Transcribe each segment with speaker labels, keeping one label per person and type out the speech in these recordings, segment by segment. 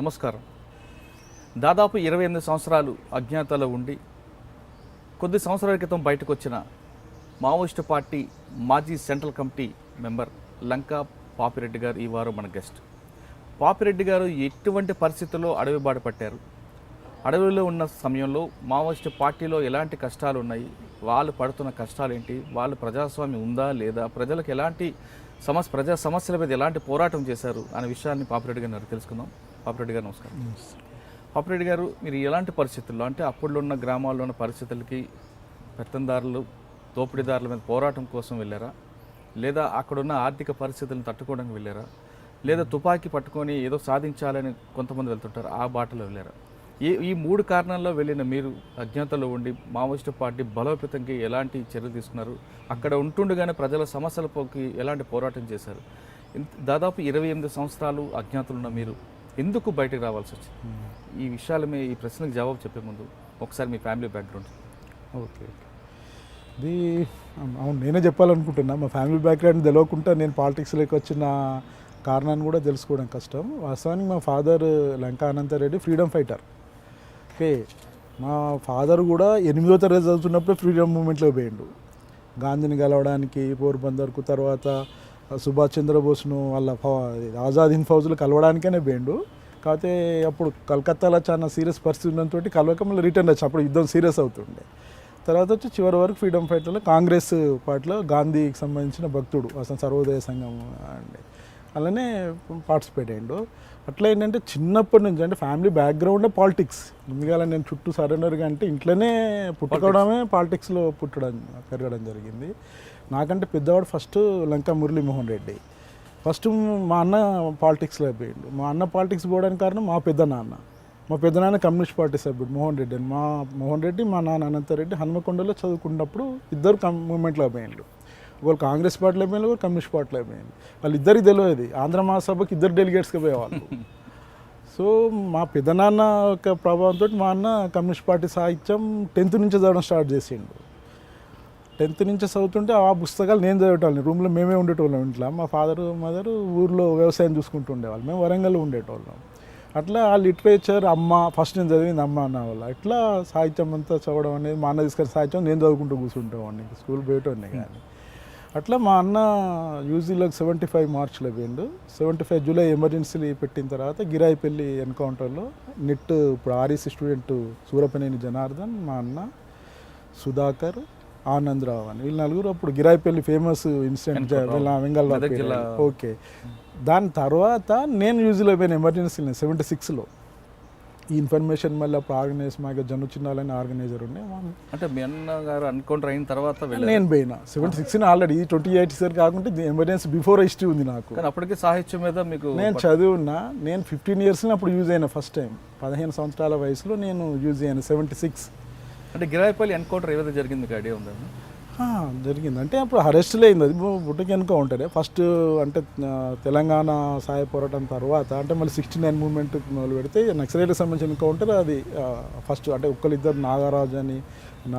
Speaker 1: నమస్కారం. దాదాపు 28 సంవత్సరాలు అజ్ఞాతలో ఉండి కొద్ది సంవత్సరాల క్రితం బయటకు వచ్చిన మావోయిస్టు పార్టీ మాజీ central committee member Lanka Papireddy గారు ఈ వారం మన గెస్ట్. పాపిరెడ్డి గారు ఎటువంటి పరిస్థితుల్లో అడవి బాట పట్టారు, అడవిలో ఉన్న సమయంలో మావోయిస్టు పార్టీలో ఎలాంటి కష్టాలు ఉన్నాయి, వాళ్ళు పడుతున్న కష్టాలు ఏంటి, వాళ్ళు ప్రజాస్వామ్యం ఉందా లేదా, ప్రజలకు ఎలాంటి ప్రజా సమస్యల మీద ఎలాంటి పోరాటం చేశారు అనే విషయాన్ని పాపిరెడ్డి గారు తెలుసుకుందాం. పాపిరెడ్డి గారు నమస్కారం. పాపిరెడ్డి గారు, మీరు ఎలాంటి పరిస్థితుల్లో, అంటే అప్పుడులో ఉన్న గ్రామాల్లో ఉన్న పరిస్థితులకి పెత్తందారులు దోపిడీదారుల మీద పోరాటం కోసం వెళ్ళారా, లేదా అక్కడున్న ఆర్థిక పరిస్థితులను తట్టుకోవడానికి వెళ్ళారా, లేదా తుపాకీ పట్టుకొని ఏదో సాధించాలని కొంతమంది వెళ్తుంటారు, ఆ బాటలో వెళ్ళారా? ఈ మూడు కారణాల్లో వెళ్ళిన మీరు అజ్ఞాతలో ఉండి మావోయిస్టు పార్టీ బలోపేతంకి ఎలాంటి చర్యలు తీసుకున్నారు, అక్కడ ఉంటుండగానే ప్రజల సమస్యలపైకి ఎలాంటి పోరాటం చేశారు? దాదాపు 28 సంవత్సరాలు అజ్ఞాతలు ఉన్న మీరు ఎందుకు బయటకు రావాల్సి వచ్చింది? ఈ విషయాల మీద ఈ ప్రశ్నకు జవాబు చెప్పే ముందు ఒకసారి మీ ఫ్యామిలీ బ్యాక్గ్రౌండ్.
Speaker 2: ఓకే, ఇది అవును, నేనే చెప్పాలనుకుంటున్నా. మా ఫ్యామిలీ బ్యాక్గ్రౌండ్ తెలియకుండా నేను పాలిటిక్స్లోకి వచ్చిన కారణాన్ని కూడా తెలుసుకోవడం కష్టం. వాస్తవానికి మా father Lanka Anantha Reddy freedom fighter. Okay, మా ఫాదర్ కూడా 8వ తరగతి చదువుతున్నప్పుడే ఫ్రీడమ్ మూమెంట్లో పోయిండు. గాంధీని కలవడానికి పోర్బందర్కు, తర్వాత సుభాష్ చంద్రబోస్ను వాళ్ళ ఆజాద్ హింద్ ఫౌజ్లో కలవడానికనే పోయిండు. కాకపోతే అప్పుడు కలకత్తాలో చాలా సీరియస్ పరిస్థితి ఉండడంతో కలవక మళ్ళీ రిటర్న్ వచ్చి అప్పుడు యుద్ధం సీరియస్ అవుతుండే. తర్వాత వచ్చి చివరి వరకు ఫ్రీడమ్ ఫైటర్లో కాంగ్రెస్ పార్టీలో గాంధీకి సంబంధించిన భక్తుడు, అసలు సర్వోదయ సంఘం అండి, అలానే పార్టిసిపేట్ అయ్యిండు. అట్లా ఏంటంటే చిన్నప్పటి నుంచి, అంటే ఫ్యామిలీ బ్యాక్గ్రౌండే పాలిటిక్స్. ఎందుకలా నేను చుట్టూ సరెండర్గా అంటే ఇంట్లోనే పుట్టుకోవడమే పాలిటిక్స్లో పెరగడం జరిగింది. నాకంటే పెద్దవాడు ఫస్ట్ లంకా మురళీమోహన్ రెడ్డి. ఫస్ట్ మా అన్న పాలిటిక్స్లో పోయిండు. మా అన్న పాలిటిక్స్ పోవడానికి కారణం మా పెద్దనాన్న కమ్యూనిస్ట్ పార్టీ సభ్యుడు మోహన్ రెడ్డి. మోహన్ రెడ్డి మా నాన్న అనంతరెడ్డి హనుమకొండలో చదువుకున్నప్పుడు ఇద్దరు మూమెంట్లో పోయిండు. వాళ్ళు కాంగ్రెస్ పార్టీలో పోయిన, కూడా కమ్యూనిస్ట్ పార్టీలో పోయింది. వాళ్ళిద్దరికి తెలియదు, ఆంధ్ర మహాసభకి ఇద్దరు డెలిగేట్స్గా పోయేవాళ్ళు. సో మా పెద్దనాన్న యొక్క ప్రభావంతో మా అన్న కమ్యూనిస్ట్ పార్టీ సాహిత్యం 10th నుంచి చదవడం స్టార్ట్ చేసిండు. 10th నుంచి చదువుతుంటే ఆ పుస్తకాలు నేను చదివేటోళ్ళని, రూమ్లో మేమే ఉండేటోళ్ళం. ఇంట్లో మా ఫాదరు మదరు ఊర్లో వ్యవసాయం చూసుకుంటూ ఉండేవాళ్ళు, మేము వరంగల్లో ఉండేటోళ్ళం. అట్లా ఆ లిటరేచర్ అమ్మ, ఫస్ట్ నేను చదివింది అమ్మ అన్న వల్ల, ఇట్లా సాహిత్యం అంతా చదవడం అనేది, మా అన్న తీసుకొని సాహిత్యం నేను చదువుకుంటూ కూర్చుంటామండి, స్కూల్ పోయేటోడిని. కానీ అట్లా మా అన్న యూజీలోకి 75 మార్చ్లో పోయిండు. 75 జూలై ఎమర్జెన్సీ పెట్టిన తర్వాత గిరాయిపల్లి ఎన్కౌంటర్లో నెట్ ఇప్పుడు ఆర్ఈసీ స్టూడెంట్ సూరపనేని జనార్దన్, మా అన్న సుధాకర్, ఆనందరావు అని, వీళ్ళు నలుగురు అప్పుడు Giraipalli famous incident Vengala. Okay, దాని తర్వాత నేను యూజీలో పోయిన ఎమర్జెన్సీలో 76లో. ఈ ఇన్ఫర్మేషన్ మళ్ళీ అప్పుడు ఆర్గనైజ్ మాకు జను చిన్నాలని ఆర్గనైజర్ ఉండే.
Speaker 1: అంటే మీ అన్నగారు ఎన్కౌంటర్ అయిన తర్వాత
Speaker 2: నేను పోయినా 76 ఆల్రెడీ 28 సార్ కాకుండా ఎమర్జెన్సీ బిఫోర్ హిస్టరీ ఉంది నాకు.
Speaker 1: కానీ అప్పటికే సాహిత్యం మీద మీకు
Speaker 2: నేను చదివినా. నేను 15 ఇయర్స్లో అప్పుడు యూజ్ అయినా ఫస్ట్ టైం. 15 సంవత్సరాల వయసులో నేను యూజ్ అయ్యాను 76.
Speaker 1: అంటే గిరాయిపల్లి ఎన్కౌంటర్ ఏదైతే జరిగింది మీకు ఐడియా ఉందా?
Speaker 2: జరిగింది అంటే అప్పుడు అరెస్టులు అయింది, అది బుట్టకి ఎన్కౌంటరే ఫస్ట్. అంటే తెలంగాణ సాయ పోరాటం తర్వాత, అంటే మళ్ళీ 69 మూవ్మెంట్ మొదలు పెడితే నక్సలైట్కి సంబంధించిన ఎన్కౌంటర్ అది ఫస్ట్. అంటే ఒక్కరిద్దరు నాగరాజు అని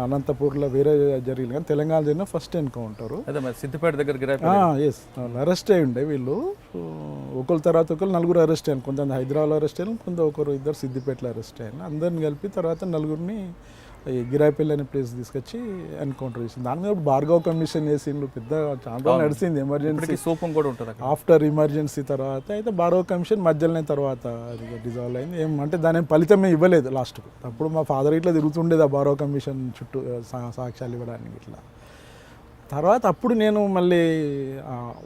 Speaker 2: అనంతపూర్లో వేరే జరిగింది, కానీ తెలంగాణ జరిగిన ఫస్ట్ ఎన్కౌంటరు.
Speaker 1: సిద్దిపేట దగ్గర
Speaker 2: ఎస్, అరెస్ట్ అయ్యి ఉండే వీళ్ళు. ఒకరి తర్వాత ఒకరు నలుగురు అరెస్ట్ అయ్యాను. కొంత హైదరాబాద్లో అరెస్ట్ అయ్యాను, కొంత ఇద్దరు సిద్దిపేటలో అరెస్ట్ అయ్యాను. అందరిని కలిపి తర్వాత నలుగురిని గిరాయిపల్లి అనే ప్లేస్ తీసుకొచ్చి ఎన్కౌంటర్ చేసింది. దాని మీద భార్గవ్ కమిషన్ చేసిండు, పెద్ద చాలా నడిచింది. ఎమర్జెన్సీ
Speaker 1: సూపం కూడా ఉంటుంది
Speaker 2: ఆఫ్టర్ ఎమర్జెన్సీ తర్వాత. అయితే భార్గవ్ కమిషన్ మధ్యలోనే తర్వాత అది డిజాల్వ్ అయింది. అంటే దాని ఫలితమే ఇవ్వలేదు లాస్ట్కు. అప్పుడు మా ఫాదర్ ఇట్లా తిరుగుతుండేది ఆ భార్గవ్ కమిషన్ చుట్టూ సాక్ష్యాలు ఇవ్వడానికి ఇట్లా. తర్వాత అప్పుడు నేను మళ్ళీ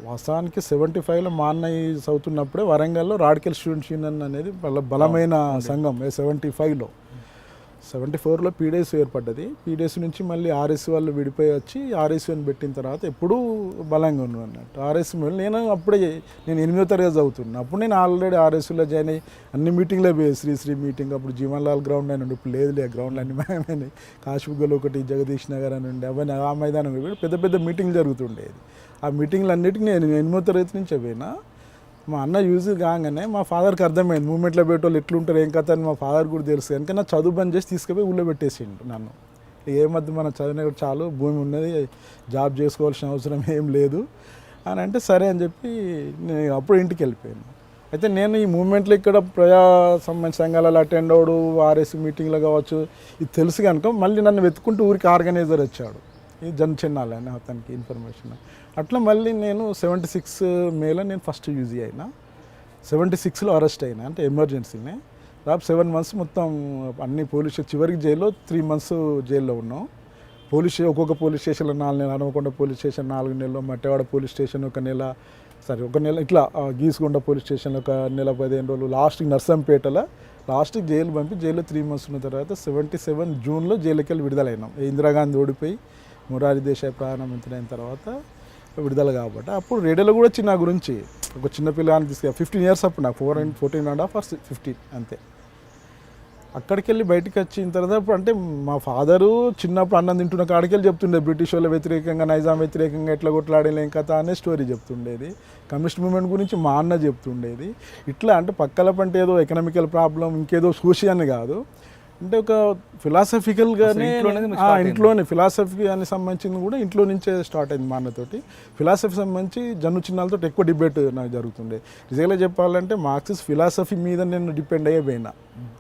Speaker 2: వాస్తవానికి 75లో మా అన్నయ్య చదువుతున్నప్పుడే వరంగల్లో రాడికల్ స్టూడెంట్స్ యూనియన్ అనేది బలమైన సంఘం 75లో. 74లో పీడిఎస్ ఏర్పడ్డది. పీడిఎస్ నుంచి మళ్ళీ ఆర్ఎస్ వాళ్ళు విడిపోయి వచ్చి ఆర్ఎస్ని పెట్టిన తర్వాత ఎప్పుడూ బలంగా ఉన్నాను అన్నట్టు. ఆర్ఎస్ నేను 8వ తరగతి చదువుతున్నాను. అప్పుడు నేను ఆల్రెడీ ఆర్ఎస్లో జాయిన్ అయ్యి అన్ని మీటింగ్లో పోయి శ్రీ మీటింగ్, అప్పుడు జీవన్ లాల్ గ్రౌండ్ అని ఉండే, ఇప్పుడు లేదులే గ్రౌండ్లు అన్ని మేమైనా. కాశీబుగ్గలో ఒకటి, జగదీష్ నగర్ అని ఉండే, అవన్నీ ఆ మైదానం పెద్ద పెద్ద మీటింగ్లు జరుగుతుండేది. ఆ మీటింగ్లు అన్నిటికీ నేను 8వ తరగతి నుంచి పోయినా. మా అన్న యూజ్ కాగానే మా ఫాదర్కి అర్థమైంది మూమెంట్లో పెట్టేవాళ్ళు ఎట్లుంటారు ఏం కథ అని. మా ఫాదర్ కూడా తెలుసు, కనుక నా చదువు బంద్ చేసి తీసుకుపోయి ఊళ్ళో పెట్టేసిండు నన్ను. ఏమద్దు మన చదివిన చాలు, భూమి ఉన్నది, జాబ్ చేసుకోవాల్సిన అవసరం ఏం లేదు అని అంటే సరే అని చెప్పి నేను అప్పుడు ఇంటికి వెళ్ళిపోయాను. అయితే నేను ఈ మూమెంట్లో ఇక్కడ ప్రజా సంఘాలలో అటెండ్ అవడు ఆర్ఎస్ మీటింగ్లో కావచ్చు ఇది తెలుసు కనుక మళ్ళీ నన్ను వెతుకుంటూ ఊరికి ఆర్గనైజర్ వచ్చాడు ఈ జన్ చిన్నాలి అని అతనికి ఇన్ఫర్మేషన్. అట్లా మళ్ళీ నేను 76 మేలో నేను ఫస్ట్ యూజీ అయినా, 76లో అరెస్ట్ అయినా, అంటే ఎమర్జెన్సీనే. దాదాపు 7 months మొత్తం అన్ని పోలీస్ చివరికి జైల్లో 3 months జైల్లో ఉన్నాం. ఒక్కొక్క పోలీస్ స్టేషన్లో 4 నెలలు, హనుమకొండ పోలీస్ స్టేషన్ 4 నెలలు, మట్టెవాడ పోలీస్ స్టేషన్ 1 నెల, ఒక నెల, ఇట్లా గీసుకొండ పోలీస్ స్టేషన్లో 1 నెల 15 రోజులు, లాస్ట్కి నర్సంపేటలో లాస్ట్కి జైలు పంపి జైల్లో 3 months ఉన్న తర్వాత 77 జూన్లో జైలుకి వెళ్ళి విడుదలైనాం. ఇందిరాగాంధీ ఓడిపోయి మొరారి దేశాయ్ ప్రధానమంత్రి అయిన తర్వాత విడుదల కాబట్టి అప్పుడు రేడియోలో కూడా వచ్చి నా గురించి ఒక చిన్న పిల్లగాని తీసుకు 15 years అప్పుడు నాకు 14.5 or 15 అంతే. అక్కడికి వెళ్ళి బయటకు వచ్చిన తర్వాత ఇప్పుడు అంటే మా ఫాదరు చిన్నప్పుడు అన్నం తింటున్న కాడికి వెళ్ళి చెప్తుండే బ్రిటిష్ వాళ్ళ వ్యతిరేకంగా నైజాం వ్యతిరేకంగా ఎట్లా కొట్లాడేలేం కథ అనే స్టోరీ చెప్తుండేది. కమ్యూనిస్ట్ మూవ్మెంట్ గురించి మా అన్న చెప్తుండేది. ఇట్లా అంటే పక్కల పంటే ఏదో ఎకనామికల్ ప్రాబ్లం ఇంకేదో సోషల్ కాదు, అంటే ఒక ఫిలాసఫికల్గానే ఇంట్లోనే ఫిలాసఫీ అని సంబంధించింది కూడా ఇంట్లో నుంచే స్టార్ట్ అయింది. మా అన్నతోటి ఫిలాసఫీ సంబంధించి జన్ను చిన్నాలతో ఎక్కువ డిబేట్ నాకు జరుగుతుండే. నిజంగా చెప్పాలంటే మార్క్సిస్ట్ ఫిలాసఫీ మీద నేను డిపెండ్ అయిపోయినా,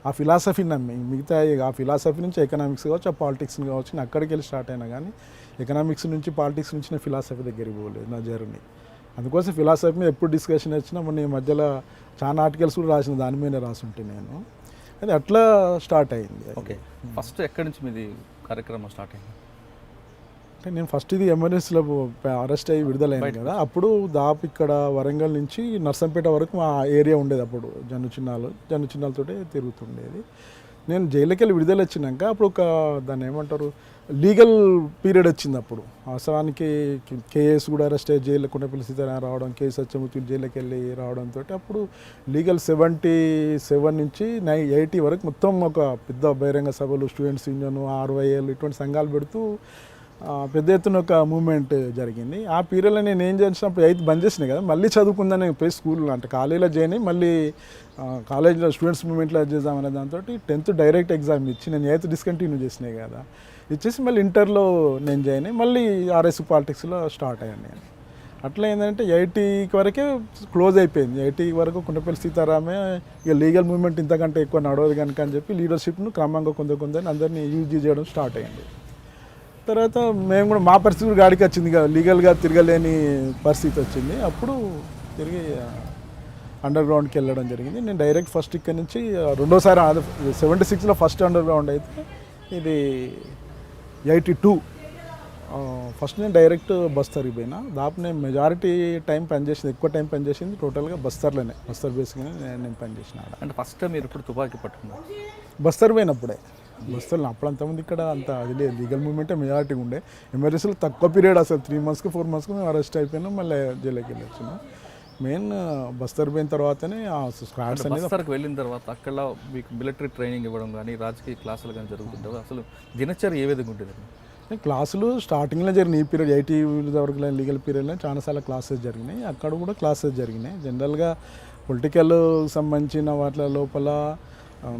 Speaker 2: ఆ ఫిలాసఫీ నమ్మి మిగతా ఆ ఫిలాసఫీ నుంచి ఎకనామిక్స్ కావచ్చు, ఆ పాలిటిక్స్ కావచ్చు, నేను అక్కడికి వెళ్ళి స్టార్ట్ అయినా కానీ ఎకనామిక్స్ నుంచి పాలిటిక్స్ నుంచి నేను ఫిలాసఫీ దగ్గరికి పోలేదు నా జర్నీ. అందుకోసం ఫిలాసఫీ మీద ఎప్పుడు డిస్కషన్ వచ్చినా మొన్న ఈ మధ్యలో చాలా ఆర్టికల్స్ కూడా రాసిన దాని మీద రాసుంటే నేను అది అట్లా స్టార్ట్ అయింది.
Speaker 1: ఓకే, ఫస్ట్ ఎక్కడి నుంచి మీది కార్యక్రమం స్టార్ట్ అయింది?
Speaker 2: అంటే నేను ఫస్ట్ ఇది ఎమర్జెన్సీలో అరెస్ట్ అయ్యి విడుదలైంది కదా, అప్పుడు దాపు ఇక్కడ వరంగల్ నుంచి నర్సంపేట వరకు మా ఏరియా ఉండేది. అప్పుడు జన్ను చిన్నాలతో తిరుగుతుండేది. నేను జైలుకి వెళ్ళి విడుదల వచ్చినాక అప్పుడు దాన్ని ఏమంటారు లీగల్ పీరియడ్ వచ్చింది. అప్పుడు వాస్తవానికి కేఎస్ కూడా అరెస్ట్ అయ్యి జైలు కొండపల్లి సీతారాం రావడం, కేఎస్ సత్యమూర్తి జైలుకి వెళ్ళి రావడంతో అప్పుడు లీగల్ 77 నుంచి 80 వరకు మొత్తం ఒక పెద్ద బహిరంగ సభలు, స్టూడెంట్స్ యూనియన్, RYL ఇటువంటి సంఘాలు పెడుతూ పెద్ద ఎత్తున ఒక మూమెంట్ జరిగింది. ఆ పీరియడ్లో నేను ఏం చేసినప్పుడు 8th బంద్ చేసినాయి కదా, మళ్ళీ చదువుకుందని పోయి స్కూల్లో అంటే కాలేజీలో జాయిన్ అయ్యి మళ్ళీ కాలేజ్లో స్టూడెంట్స్ మూమెంట్లో చేద్దామనే దాంతో 10th డైరెక్ట్ ఎగ్జామ్ ఇచ్చి నేను 8th డిస్కంటిన్యూ చేసినాయి కదా, ఇచ్చేసి మళ్ళీ ఇంటర్లో నేను జాయిన్ అయ్యి మళ్ళీ RS పాలిటిక్స్లో స్టార్ట్ అయ్యాను నేను. అట్లా ఏంటంటే 80 వరకే క్లోజ్ అయిపోయింది. 80 వరకు కొండపల్లి సీతారామే ఇక లీగల్ మూవ్మెంట్ ఇంతకంటే ఎక్కువ నడవదు కనుక అని చెప్పి లీడర్షిప్ను క్రమంగా కొందరిని అందరినీ యూజ్ చేయడం స్టార్ట్ అయ్యింది. తర్వాత మేము కూడా మా పరిస్థితి కూడా గాడికి వచ్చింది కదా, లీగల్గా తిరగలేని పరిస్థితి వచ్చింది. అప్పుడు తిరిగి అండర్ గ్రౌండ్కి వెళ్ళడం జరిగింది. నేను డైరెక్ట్ ఫస్ట్ ఇక్కడ నుంచి రెండోసారి 76లో ఫస్ట్ అండర్ గ్రౌండ్ అయితే ఇది 82 ఫస్ట్ నేను డైరెక్ట్ బస్తర్కి పోయినా. దాపు నేను మెజారిటీ టైం పనిచేసింది, ఎక్కువ టైం పనిచేసింది టోటల్గా బస్తర్లోనే, బస్తర్ బేస్గానే నేను పనిచేసిన.
Speaker 1: అంటే ఫస్ట్ మీరు ఇప్పుడు తుపాకీ పట్టుకున్నారు?
Speaker 2: బస్తర్ పోయినప్పుడే. బస్తర్లో అప్పుడంతమంది ఇక్కడ అంత అది లేదు, లీగల్ మూవ్మెంటే మెజారిటీ ఉండే. ఎమర్జెన్సీలో తక్కువ పీరియడ్ అసలు 3 monthsకి 4 monthsకి మేము అరెస్ట్ అయిపోయినాం, మళ్ళీ జైలుకి వెళ్ళి వచ్చినాం. మెయిన్ బస్తర్ పోయిన తర్వాతనే స్క్వాడ్స్ అనేది.
Speaker 1: బస్తర్కి వెళ్ళిన తర్వాత అక్కడ మీకు మిలిటరీ ట్రైనింగ్ ఇవ్వడం కానీ రాజకీయ క్లాసులు కానీ జరుగుతుంటాయి, అసలు దినచర్య ఏ విధంగా ఉంటుంది?
Speaker 2: క్లాసులు స్టార్టింగ్లో జరిగినాయి. ఈ పీరియడ్ 80 వరకు లీగల్ పీరియడ్లో చాలాసార్లు క్లాసెస్ జరిగినాయి, అక్కడ కూడా క్లాసెస్ జరిగినాయి. జనరల్గా పొలిటికల్ సంబంధించిన వాటి లోపల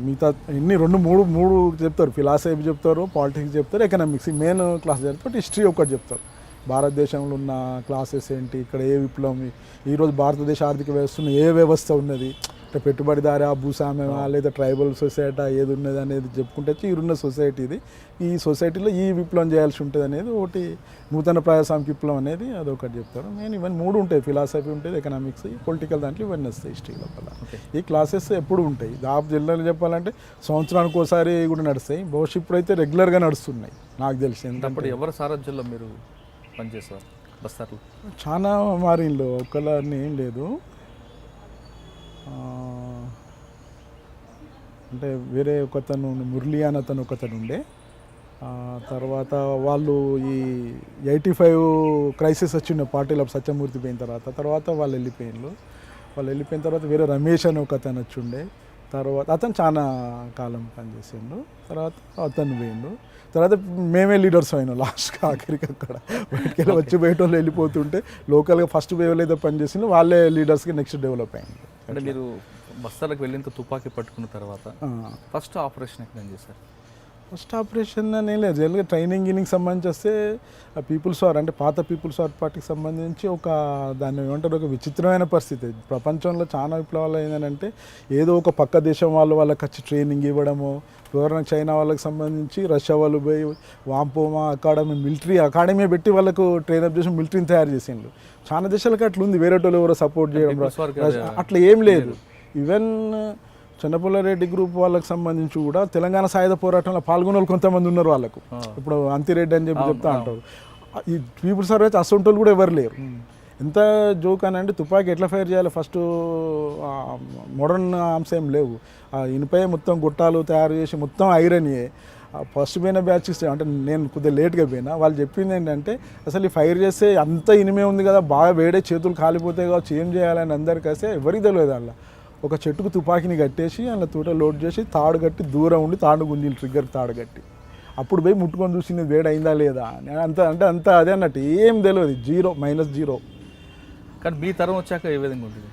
Speaker 2: మిగతా ఇన్ని 2-3 చెప్తారు, ఫిలాసఫీ చెప్తారు, పాలిటిక్స్ చెప్తారు, ఎకనామిక్స్ మెయిన్ క్లాస్ చెప్తారు, హిస్టరీ ఒకటి చెప్తారు. భారతదేశంలో ఉన్న క్లాసెస్ ఏంటి, ఇక్కడ ఏ విప్లవం, ఈరోజు భారతదేశ ఆర్థిక వ్యవస్థలో ఏ వ్యవస్థ ఉన్నది, అంటే పెట్టుబడిదారా, భూస్వామ్యమా, లేదా ట్రైబల్ సొసైటీ ఏది ఉన్నది అనేది చెప్పుకుంటే ఈరున్న సొసైటీ ఇది, ఈ సొసైటీలో ఈ విప్లవం చేయాల్సి ఉంటుంది అనేది ఒకటి, నూతన ప్రజాస్వామిక విప్లవం అనేది అదొకటి చెప్తారు. నేను ఇవన్నీ 3 ఉంటాయి, ఫిలాసఫీ ఉంటుంది, ఎకనామిక్స్, పొలిటికల్ దాంట్లో ఇవన్నీ వస్తాయి హిస్టరీ లోపల. ఈ క్లాసెస్ ఎప్పుడు ఉంటాయి, దాపు జిల్లాలో చెప్పాలంటే సంవత్సరానికి ఒకసారి కూడా నడుస్తాయి. బహుశా ఇప్పుడైతే రెగ్యులర్గా నడుస్తున్నాయి నాకు తెలిసి.
Speaker 1: అప్పుడు ఎవరు సారథ్యంలో మీరు పనిచేస్తారు బస్తర్లో?
Speaker 2: చాలా మారిన్లో ఒకళ్ళని ఏం లేదు, అంటే వేరే ఒకతను మురళి అని అతను ఒకతను ఉండే. తర్వాత వాళ్ళు ఈ 85 క్రైసిస్ వచ్చిండే పార్టీలో సత్యమూర్తి పోయిన తర్వాత వాళ్ళు వెళ్ళిపోయిన తర్వాత వేరే రమేష్ అని ఒక అతను వచ్చిండే. తర్వాత అతను చాలా కాలం పనిచేసిండు, తర్వాత అతను పోయిండు. తర్వాత మేమే లీడర్స్ అయినాం లాస్ట్గా ఆఖరికి. అక్కడ బయటికి వచ్చి బయట వాళ్ళు వెళ్ళిపోతుంటే లోకల్గా ఫస్ట్ వేవ్ ఏదో పనిచేసిందో వాళ్ళే లీడర్స్కి నెక్స్ట్ డెవలప్ అయింది.
Speaker 1: అంటే మీరు బస్తర్లకు వెళ్ళిన తుపాకీ పట్టుకున్న తర్వాత ఫస్ట్ ఆపరేషన్ ఎక్కడ చేశారు?
Speaker 2: ఫస్ట్ ఆపరేషన్ అని లేదు, జనరల్గా ట్రైనింగ్ సంబంధించి వస్తే పీపుల్స్ వార్ అంటే పాత పీపుల్స్ వార్ పార్టీకి సంబంధించి ఒక దాన్ని ఏమంటారు ఒక విచిత్రమైన పరిస్థితి. ప్రపంచంలో చాలా విప్లవాలు ఏంటంటే ఏదో ఒక పక్క దేశం వాళ్ళకి వచ్చి ట్రైనింగ్ ఇవ్వడము, ఎవరైనా చైనా వాళ్ళకి సంబంధించి రష్యా వాళ్ళు పోయి వాంపోమా అకాడమీ మిలిటరీ అకాడమీ పెట్టి వాళ్ళకు ట్రైనప్ చేసి మిలిటరీని తయారు చేసిండ్రు. చాలా దేశాలకి అట్లా ఉంది, వేరే వాళ్ళు ఎవరో సపోర్ట్ చేయడం అట్లా ఏం లేదు. ఈవెన్ చెన్నపుల్లారెడ్డి గ్రూప్ వాళ్ళకి సంబంధించి కూడా తెలంగాణ సాయుధ పోరాటంలో పాల్గొన్న వాళ్ళు కొంతమంది ఉన్నారు. వాళ్ళకు ఇప్పుడు అంతిరెడ్డి అని చెప్తా అంటారు. ఈ పీపుల్స్ వార్ అయితే అసొంటోళ్ళు కూడా ఎవరు లేరు. ఎంత జోక్ అని అంటే తుపాకీ ఎట్లా ఫైర్ చేయాలి, ఫస్ట్ మోడర్న్ ఆర్మ్స్ ఏం లేవు. ఇనుపై మొత్తం గుట్టాలు తయారు చేసి మొత్తం ఐరన్యే. ఫస్ట్ పోయిన బ్యాచ్ అంటే నేను కొద్దిగా లేట్గా పోయినా, వాళ్ళు చెప్పింది ఏంటంటే అసలు ఈ ఫైర్ చేస్తే అంత ఇనిమే ఉంది కదా, బాగా వేడే చేతులు కాలిపోతాయి కావచ్చు, ఏం చేయాలని అందరికీ వస్తే ఎవరికి తెలియదు. అలా ఒక చెట్టుకు తుపాకీని కట్టేసి అలా తూట లోడ్ చేసి తాడు కట్టి దూరం ఉండి తాడు గుంజీలు ట్రిగ్గర్ తాడు కట్టి అప్పుడు పోయి ముట్టుకొని చూసింది వేడి అయిందా లేదా అని. అంత అదే అన్నట్టు ఏం తెలియదు, -0.
Speaker 1: కానీ మీ తరం వచ్చాక ఏ విధంగా ఉంటుంది?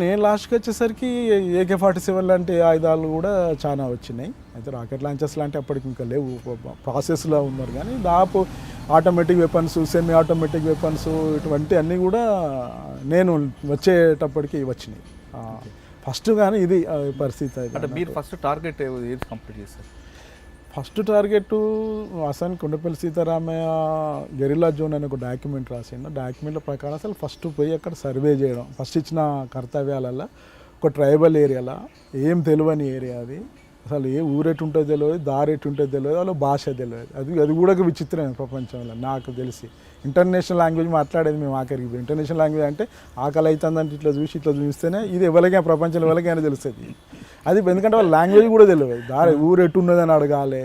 Speaker 2: నేను లాస్ట్కి వచ్చేసరికి AK-47 లాంటి ఆయుధాలు కూడా చాలా వచ్చినాయి. అయితే రాకెట్ లాంచెస్ లాంటి అప్పటికి ఇంకా లేవు, ప్రాసెస్లో ఉన్నారు. కానీ దాపు automatic weapons, semi automatic weapons ఇటువంటి అన్నీ కూడా నేను వచ్చేటప్పటికి వచ్చినాయి ఫస్ట్. కానీ ఇది పరిస్థితి.
Speaker 1: అంటే మీరు ఫస్ట్ టార్గెట్ ఏది కంప్లీట్ చేస్తారు?
Speaker 2: ఫస్ట్ టార్గెట్ అసలు కొండపల్లి సీతారామయ్య గెరిల్లా జోన్ అనే ఒక డాక్యుమెంట్ రాసిండు. డాక్యుమెంట్ల ప్రకారం అసలు ఫస్ట్ పోయి అక్కడ సర్వే చేయడం, ఫస్ట్ ఇచ్చిన కర్తవ్యాలలో ఒక ట్రైబల్ ఏరియాలో ఏం తెలియని ఏరియా అది, అసలు ఏ ఊరెట్టు ఉంటుందో తెలియదు, దారెట్టు ఉంటుందో తెలియదు, వాళ్ళ భాష తెలియదు. అది కూడా ఒక విచిత్రమైన ప్రపంచంలో నాకు తెలిసి. ఇంటర్నేషనల్ లాంగ్వేజ్ మాట్లాడేది మేము ఆఖరికి. ఇంటర్నేషనల్ లాంగ్వేజ్ అంటే ఆకలి అవుతుందంటే ఇట్లా చూస్తేనే ఇది ఎవరికైనా ప్రపంచంలో ఎవరికైనా తెలుస్తుంది. అది ఎందుకంటే వాళ్ళ లాంగ్వేజ్ కూడా తెలియదు. ఊరు ఎట్టు ఉన్నదని అడగాలి,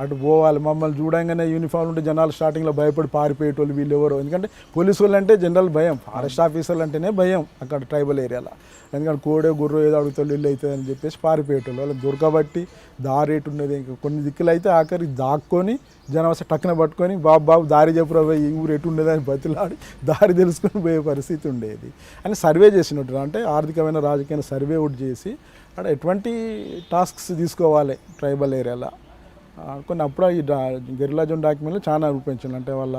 Speaker 2: అటు పోవాలి. మమ్మల్ని చూడంగానే యూనిఫామ్ ఉంటే జనాలు స్టార్టింగ్లో భయపడి పారిపోయేటోళ్ళు వీళ్ళు ఎవరు. ఎందుకంటే పోలీసు వాళ్ళు అంటే జనరల్ భయం, ఫారెస్ట్ ఆఫీసర్లు అంటేనే భయం అక్కడ ట్రైబల్ ఏరియాలో. ఎందుకంటే కోడే గుర్రో ఏదో అడుగుతాడు ఇల్లు అవుతుంది అని చెప్పేసి పారిపోయేటోళ్ళు. వాళ్ళకి దొరకబట్టి దారి ఎటు ఉన్నది. ఇంకా కొన్ని దిక్కులు అయితే ఆఖరికి దాక్కొని జనం వస్తే టక్కున పట్టుకొని బాబు దారి చెప్పురా పోయి ఈ ఊరు ఎటు ఉండేది అని బతిలాడి దారి తెలుసుకొని పోయే పరిస్థితి ఉండేది. అని సర్వే చేసినట్టు అంటే ఆర్థికమైన రాజకీయ సర్వే ఒకటి చేసి అక్కడ ఎటువంటి టాస్క్స్ తీసుకోవాలి ట్రైబల్ ఏరియాలో కొన్ని. అప్పుడు ఈ గెరిల్లా జోన్ డాక్యుమెంట్లు చాలా రూపొందించాలి. అంటే వాళ్ళ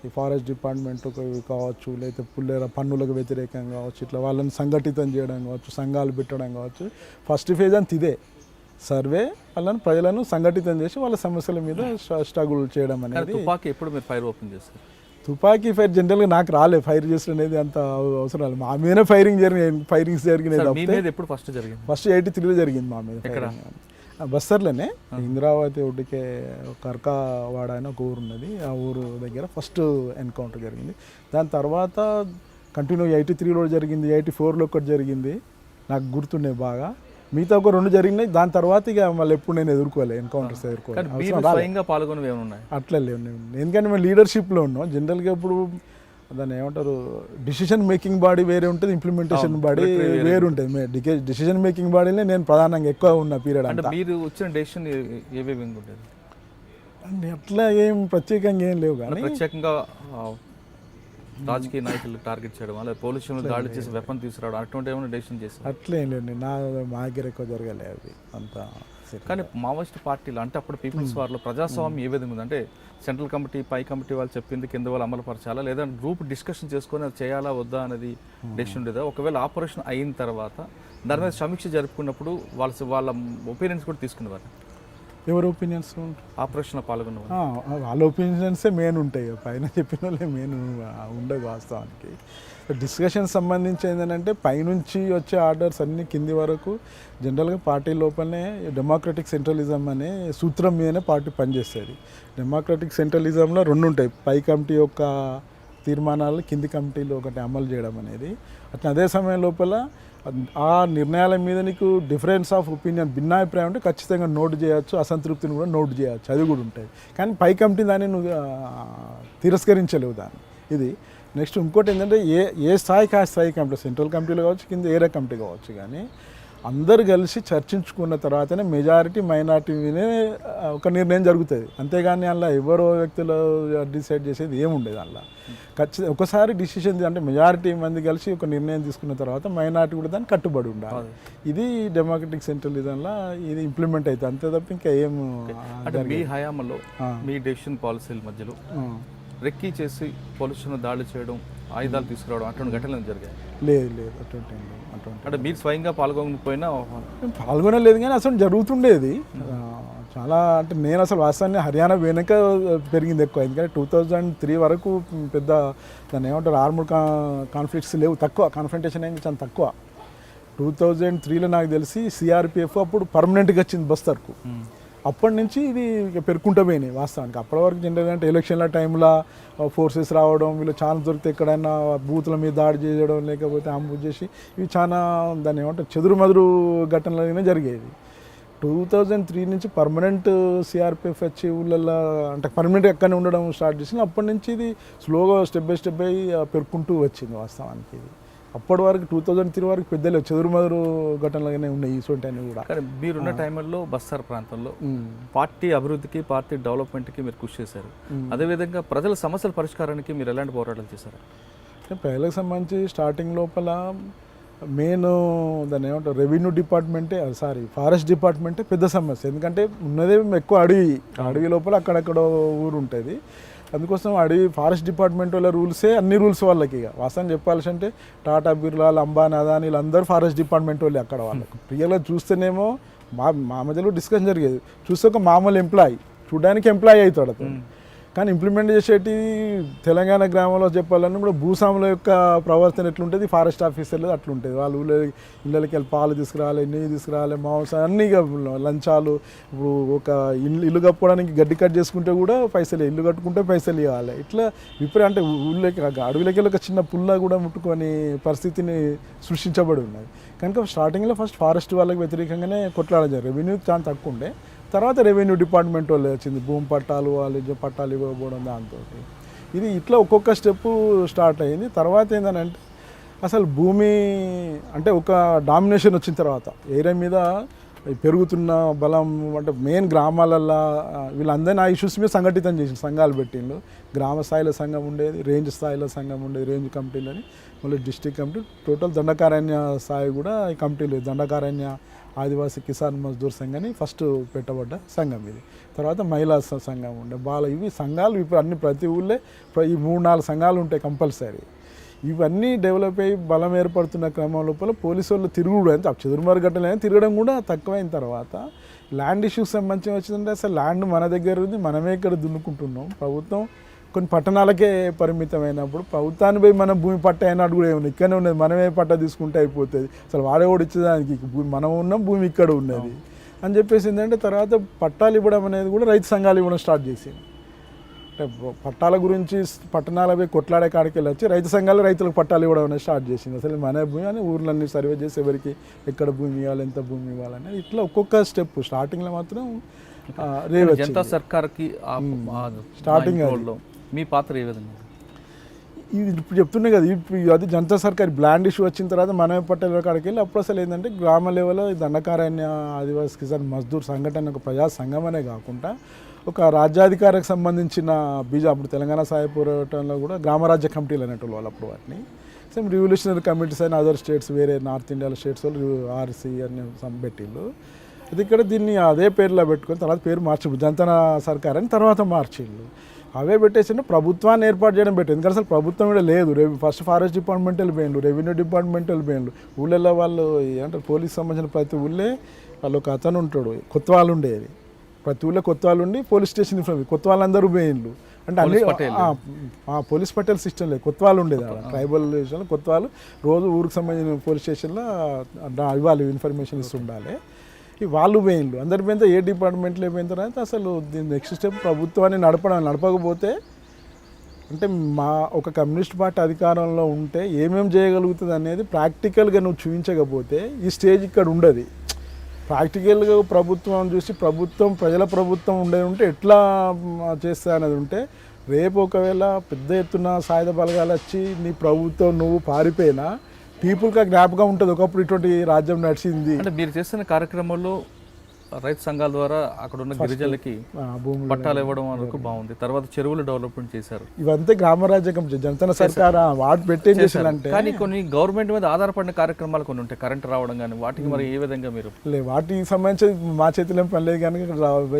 Speaker 2: ఈ ఫారెస్ట్ డిపార్ట్మెంట్ కావచ్చు, లేకపోతే పన్నులకు వ్యతిరేకంగా కావచ్చు, ఇట్లా వాళ్ళని సంఘటితం చేయడం కావచ్చు, సంఘాలు పెట్టడం కావచ్చు. ఫస్ట్ ఫేజ్ అంత ఇదే సర్వే, వాళ్ళని ప్రజలను సంఘటితం చేసి వాళ్ళ సమస్యల మీద స్ట్రగుల్ చేయడం అనేది.
Speaker 1: తుపాకీ ఎప్పుడు మీరు ఫైర్ ఓపెన్ చేస్తారు?
Speaker 2: తుపాకీ ఫైర్ జనరల్గా నాకు రాలేదు, ఫైర్ చేసిన అనేది అంత అవసరం రాలేదు. మా మీదనే ఫైరింగ్స్ జరిగినాయి.
Speaker 1: ఎప్పుడు ఫస్ట్ జరిగింది?
Speaker 2: ఫస్ట్ 83లో జరిగింది మా మీద. బస్తర్లోనే ఇంద్రావతి ఒడ్డుకే కర్కావాడ అని ఒక ఊరు ఉన్నది, ఆ ఊరు దగ్గర ఫస్ట్ ఎన్కౌంటర్ జరిగింది. దాని తర్వాత కంటిన్యూ 83లో జరిగింది, 84లో ఒకటి జరిగింది, నాకు గుర్తుండే బాగా. మిగతా ఒక 2 జరిగినాయి. దాని తర్వాత ఇక మళ్ళీ ఎప్పుడు నేను ఎదుర్కోవాలి, ఎన్కౌంటర్స్ ఎదుర్కోవాలి. అట్లా లేవు. ఎందుకంటే మేము లీడర్షిప్లో ఉన్నాం. జనరల్గా ఇప్పుడు దాన్ని ఏమంటారు, డిసిషన్ మేకింగ్ బాడీ వేరే ఉంటుంది, ఇంప్లిమెంటేషన్ బాడీ వేరు ఉంటుంది. డిసిషన్ మేకింగ్ బాడీలో నేను ప్రధానంగా ఎక్కువ ఉన్న పీరియడ్.
Speaker 1: అంటే మీరు వచ్చిన డెసిషన్ ఏవేవి ఉంటుంది?
Speaker 2: అంటే అట్లా ఏం ప్రత్యేకంగా ఏం లేవు. కానీ
Speaker 1: ప్రత్యేకంగా రాజకీయ నాయకులు టార్గెట్ చేయడం, అలా పోలీసులు దాడి చేసి వెపన్ తీసుకురావడం అటువంటి ఏమైనా డెసిషన్ చేస్తారు?
Speaker 2: అట్లా ఏం లేదు, మా దగ్గర ఎక్కువ జరగలేదు అవి అంతా.
Speaker 1: కానీ మావోయిస్ట్ పార్టీలు అంటే అప్పుడు పీపుల్స్ వార్లో ప్రజాస్వామ్యం ఏ విధంగా ఉంది అంటే సెంట్రల్ కమిటీ, పై కమిటీ వాళ్ళు చెప్పింది కింద వాళ్ళు అమలుపరచాలా, లేదా గ్రూప్ డిస్కషన్ చేసుకొని అది చేయాలా వద్దా అనేది డెసిషన్ ఉండేదా? ఒకవేళ ఆపరేషన్ అయిన తర్వాత దాని మీద సమీక్ష జరుపుకున్నప్పుడు వాళ్ళ ఒపీనియన్స్ కూడా తీసుకునేవారు?
Speaker 2: ఎవరి ఒపీనియన్స్?
Speaker 1: ఆపరేషన్లో పాల్గొన్న
Speaker 2: వాళ్ళ ఒపీనియన్సే మెయిన్ ఉంటాయి, పైన చెప్పిన వాళ్ళే మెయిన్ ఉండదు వాస్తవానికి. డిస్కషన్ సంబంధించి ఏంటంటే పైనుంచి వచ్చే ఆర్డర్స్ అన్ని కింది వరకు జనరల్గా పార్టీ లోపలనే డెమోక్రటిక్ సెంట్రలిజం అనే సూత్రం మీదనే పార్టీ పనిచేస్తుంది. డెమోక్రటిక్ సెంట్రలిజంలో 2 ఉంటాయి, పై కమిటీ యొక్క తీర్మానాలు కింది కమిటీలో ఒకటి అమలు చేయడం అనేది. అట్లా అదే సమయం లోపల ఆ నిర్ణయాల మీద నీకు డిఫరెన్స్ ఆఫ్ ఒపీనియన్, భిన్నాభిప్రాయం ఉంటే ఖచ్చితంగా నోట్ చేయొచ్చు, అసంతృప్తిని కూడా నోట్ చేయొచ్చు, అది కూడా ఉంటుంది. కానీ పై కమిటీ దాన్ని నువ్వు తిరస్కరించలేవు దాన్ని. ఇది నెక్స్ట్ ఇంకోటి ఏంటంటే ఏ స్థాయికి ఆ స్థాయి కమిటీ, సెంట్రల్ కమిటీలో కావచ్చు, కింద ఏరియా కమిటీ కావచ్చు, కానీ అందరు కలిసి చర్చించుకున్న తర్వాతనే మెజారిటీ మైనారిటీ వినే ఒక నిర్ణయం జరుగుతుంది. అంతేగాని అందులో ఎవరో వ్యక్తులు డిసైడ్ చేసేది ఏముండేది అందులో. ఖచ్చితంగా ఒకసారి డిసిషన్ అంటే మెజారిటీ మంది కలిసి ఒక నిర్ణయం తీసుకున్న తర్వాత మైనారిటీ కూడా దాన్ని కట్టుబడి ఉండాలి. ఇది డెమోక్రటిక్ సెంట్రలిజంలో ఇది ఇంప్లిమెంట్ అవుతుంది, అంతే తప్ప ఇంకా ఏం.
Speaker 1: అంటే మీ హయాంలో మీ డెసిషన్ పాలసీల మధ్యలో రెక్కీ చేసి పోలీసులను దాడి చేయడం, ఆయుధాలు తీసుకురావడం అటువంటి ఘటనలు జరిగాయి?
Speaker 2: లేదు అటువంటి
Speaker 1: అంటే మీరు స్వయంగా పాల్గొనకపోయినా?
Speaker 2: పాల్గొనలేదు కానీ అసలు జరుగుతుండేది చాలా. అంటే నేను అసలు వాస్తవాన్ని హర్యానా వెనుక పెరిగింది ఎక్కువ, ఎందుకంటే 2003 వరకు పెద్ద దాన్ని ఏమంటారు ఆర్మడ్ కాన్ఫ్లిక్ట్స్ లేవు, తక్కువ కాన్ఫ్రంటేషన్ అయింది చాలా తక్కువ. 2003లో నాకు తెలిసి సిఆర్పిఎఫ్ అప్పుడు పర్మనెంట్గా వచ్చింది బస్తర్కు. అప్పటి నుంచి ఇది పెరుక్కుంటూ పోయినాయి వాస్తవానికి. అప్పటి వరకు జనరల్గా అంటే ఎలక్షన్ల టైంలో ఫోర్సెస్ రావడం, వీళ్ళు చాలా దొరికితే ఎక్కడైనా బూతుల మీద దాడి చేయడం, లేకపోతే అంబుజ్ చేసి, ఇవి చాలా దాన్ని ఏమంటారు చెదురుమదురు ఘటనలుగానే జరిగేది. 2003 నుంచి పర్మనెంట్ సిఆర్పిఎఫ్ వచ్చి ఊళ్ళల్లో అంటే పర్మనెంట్ ఎక్కడనే ఉండడం స్టార్ట్ చేసింది. అప్పటి నుంచి ఇది స్లోగా స్టెప్ బై స్టెప్ పెరుక్కుంటూ వచ్చింది వాస్తవానికి. ఇది అప్పటి వరకు 2003 వరకు పెద్దలే చెదురుమదురు ఘటనలుగానే ఉన్నాయి ఇటువంటి అన్ని కూడా.
Speaker 1: కానీ మీరున్న టైంలో బస్తర్ ప్రాంతంలో పార్టీ అభివృద్ధికి, పార్టీ డెవలప్మెంట్కి మీరు కృషి చేశారు. అదేవిధంగా ప్రజల సమస్యల పరిష్కారానికి మీరు ఎలాంటి పోరాటాలు చేశారు?
Speaker 2: ప్రజలకు సంబంధించి స్టార్టింగ్ లోపల మెయిన్ దాన్ని ఏమంటారు రెవెన్యూ డిపార్ట్మెంటే ఫారెస్ట్ డిపార్ట్మెంటే పెద్ద సమస్య. ఎందుకంటే ఉన్నదే ఎక్కువ అడవి లోపల అక్కడక్కడ ఊరు ఉంటుంది. అందుకోసం ఫారెస్ట్ డిపార్ట్మెంట్ వాళ్ళ రూల్సే అన్ని రూల్స్ వాళ్ళకి. ఇక వాస్తవం చెప్పాల్సి అంటే టాటా బిర్లా, అంబానీ, అదానీ వీళ్ళందరూ ఫారెస్ట్ డిపార్ట్మెంట్ వాళ్ళే అక్కడ వాళ్ళకు. రియల్గా చూస్తేనేమో మా మధ్యలో డిస్కషన్ జరిగేది, చూస్తే ఒక మామూలు ఎంప్లాయీ, చూడడానికి ఎంప్లాయీ అవుతాడు అతను, కానీ ఇంప్లిమెంట్ చేసేటి తెలంగాణ గ్రామంలో చెప్పాలని కూడా భూస్వాముల యొక్క ప్రవర్తన ఎట్లుంటుంది, ఫారెస్ట్ ఆఫీసర్లు అట్లుంటుంది. వాళ్ళు ఇళ్ళకి వెళ్ళి పాలు తీసుకురావాలి, నెయ్యి తీసుకురావాలి, మాంసం అన్నీ లంచాలు. ఇప్పుడు ఒక ఇల్లు కప్పుకోవడానికి గడ్డి కట్ చేసుకుంటే కూడా పైసలు, ఇల్లు కట్టుకుంటే పైసలు ఇవ్వాలి. ఇట్లా అంటే ఊళ్ళోకి అడవిలోకి వెళ్ళి ఒక చిన్న పుల్ల కూడా ముట్టుకొని పరిస్థితిని సృష్టించబడి ఉన్నది. కనుక స్టార్టింగ్లో ఫస్ట్ ఫారెస్ట్ వాళ్ళకి వ్యతిరేకంగానే కొట్లాడారు. రెవెన్యూ చాలా తక్కువ ఉండే, తర్వాత రెవెన్యూ డిపార్ట్మెంట్ వాళ్ళు వచ్చింది, భూమి పట్టాలు వాళ్ళు పట్టాలు ఇవ్వకపోవడం. దాంతో ఇది ఇట్లా ఒక్కొక్క స్టెప్ స్టార్ట్ అయింది. తర్వాత ఏంటంటే అసలు భూమి అంటే ఒక డామినేషన్ వచ్చిన తర్వాత ఏరియా మీద పెరుగుతున్న బలం అంటే మెయిన్ గ్రామాలల్లో వీళ్ళందరినీ ఆ ఇష్యూస్ మీద సంఘటితం చేసి సంఘాలు పెట్టిండ్రు. గ్రామ స్థాయిలో సంఘం ఉండేది, రేంజ్ స్థాయిలో సంఘం ఉండేది, రేంజ్ కమిటీలు అని, మళ్ళీ డిస్ట్రిక్ట్ కమిటీ, టోటల్ దండకారణ్య స్థాయి కూడా ఈ కమిటీలు. దండకారణ్య ఆదివాసీ కిసాన్ మజ్దూర్ సంఘం అని ఫస్ట్ పెట్టబడ్డ సంఘం ఇది. తర్వాత మహిళా సంఘం ఉండే, ఇవి సంఘాలు ఇప్పుడు అన్ని ప్రతి ఊళ్ళే ఈ 3-4 సంఘాలు ఉంటాయి కంపల్సరీ. ఇవన్నీ డెవలప్ అయ్యి బలం ఏర్పడుతున్న క్రమం లోపల పోలీసు వాళ్ళు తిరుగుడు అంటే చెదురుమరు గట్టలైనా తిరగడం కూడా తక్కువైన తర్వాత ల్యాండ్ ఇష్యూస్ సంబంధించి వచ్చిందంటే అసలు ల్యాండ్ మన దగ్గర ఉంది, మనమే ఇక్కడ దున్నుకుంటున్నాం. ప్రభుత్వం కొన్ని పట్టణాలకే పరిమితమైనప్పుడు ప్రభుత్వాన్ని పోయి మనం భూమి పట్ట అయినట్టు కూడా ఏమన్నా ఇక్కడనే ఉన్నది, మనమే పట్ట తీసుకుంటే అయిపోతుంది. అసలు వాడే కూడా ఇచ్చేదానికి భూమి మనం ఉన్నాం, భూమి ఇక్కడ ఉన్నది అని చెప్పేసి ఏంటంటే తర్వాత పట్టాలు ఇవ్వడం అనేది కూడా రైతు సంఘాలు ఇవ్వడం స్టార్ట్ చేసింది. అంటే పట్టాల గురించి పట్టణాలపై కొట్లాడే కాడికి వెళ్ళి వచ్చి రైతు సంఘాలు రైతులకు పట్టాలు ఇవ్వడం అనేది స్టార్ట్ చేసింది. అసలు మన భూమి అని ఊర్లన్నీ సర్వే చేసి ఎవరికి ఎక్కడ భూమి ఇవ్వాలి, ఎంత భూమి ఇవ్వాలనేది ఇట్లా ఒక్కొక్క స్టెప్. స్టార్టింగ్లో మాత్రం
Speaker 1: జనతా సర్కార్కి
Speaker 2: స్టార్టింగ్
Speaker 1: మీ పాత్ర ఏ విధంగా?
Speaker 2: ఇది ఇప్పుడు చెప్తున్నాయి కదా, ఇప్పుడు అది జనతా సర్కార్ బ్లాండ్ ఇష్యూ వచ్చిన తర్వాత మనమే పట్టేల కాడికి వెళ్ళి అప్పుడు అసలు ఏంటంటే గ్రామ లెవెల్లో దండకారణ్య ఆదివాసీ కిసాన్ మజ్దూర్ సంఘటన ఒక ప్రజా సంఘం అనే కాకుండా ఒక రాజ్యాధికారికి సంబంధించిన అప్పుడు తెలంగాణ సాయ పోరాటంలో కూడా గ్రామరాజ్య కమిటీలు అనేటోళ్ళు వాళ్ళు అప్పుడు వాటిని. సేమ్ రివల్యూషనరీ కమిటీస్ అయిన అదర్ స్టేట్స్ వేరే నార్త్ ఇండియాలో స్టేట్స్ వాళ్ళు ఆర్సీ అని పెట్టిళ్ళు. అది ఇక్కడ దీన్ని అదే పేరులో పెట్టుకొని తర్వాత పేరు మార్చి జనతా సర్కార్ అని తర్వాత మార్చిళ్ళు. అవే పెట్టేసి ప్రభుత్వాన్ని ఏర్పాటు చేయడం పెట్టింది. ఎందుకంటే అసలు ప్రభుత్వం కూడా లేదు. ఫస్ట్ ఫారెస్ట్ డిపార్ట్మెంట్ వెళ్ళిపోయిండు, రెవెన్యూ డిపార్ట్మెంట్ వెళ్ళిపోయిండు. ఊళ్ళల్లో వాళ్ళు ఏమంటారు పోలీస్ సంబంధించిన ప్రతి ఊళ్ళే వాళ్ళు ఒక అతను ఉంటాడు, కొత్త వాళ్ళు ఉండేది. ప్రతి ఊళ్ళో కొత్త వాళ్ళు ఉండి పోలీస్ స్టేషన్ కొత్త వాళ్ళందరూ పోయిండ్రు. అంటే అన్ని పోలీస్ పటేల్ సిస్టమ్ లేదు, కొత్త వాళ్ళు ఉండేది. ట్రైబల్ స్టేషన్లో కొత్త వాళ్ళు రోజు ఊరికి సంబంధించిన పోలీస్ స్టేషన్లో ఇవ్వాలి, ఇన్ఫర్మేషన్ ఇస్తుండాలి. వాళ్ళు పోయిండ్రు. అందరి పోయిన ఏ డిపార్ట్మెంట్లో పోయిన తర్వాత అసలు దీని నెక్స్ట్ స్టెప్ ప్రభుత్వాన్ని నడపకపోతే అంటే ఒక కమ్యూనిస్ట్ పార్టీ అధికారంలో ఉంటే ఏమేమి చేయగలుగుతుంది అనేది ప్రాక్టికల్గా నువ్వు చూపించకపోతే ఈ స్టేజ్ ఇక్కడ ఉండదు. ప్రాక్టికల్గా ప్రభుత్వం చూసి ప్రజల ప్రభుత్వం ఉంటే ఎట్లా చేస్తా అనేది ఉంటే రేపు ఒకవేళ పెద్ద ఎత్తున సాయుధ బలగాలు వచ్చి నీ ప్రభుత్వం నువ్వు పారిపోయినా పీపుల్కి జ్ఞాపకం ఉంటుంది ఒకప్పుడు ఇటువంటి రాజ్యం నడిచింది.
Speaker 1: అంటే మీరు చేస్తున్న కార్యక్రమంలో రైతు సంఘాల ద్వారా అక్కడ ఉన్న గిరిజనులకి
Speaker 2: భూములు
Speaker 1: పట్టాలు ఇవ్వడం వరకు బాగుంది. తర్వాత చెరువులు డెవలప్మెంట్ చేశారు.
Speaker 2: ఇవంతా గ్రామరాజ్య కమిటీ జనతన సర్కార్ వాటి పెట్టేం చేశారంటే,
Speaker 1: కానీ కొన్ని గవర్నమెంట్ మీద ఆధారపడిన కార్యక్రమాలు కొన్ని ఉంటాయి, కరెంట్ రావడం కానీ వాటికి మరి ఏ విధంగా మీరు
Speaker 2: వాటికి సంబంధించి మా చేతిలో ఏం పని లేదు కానీ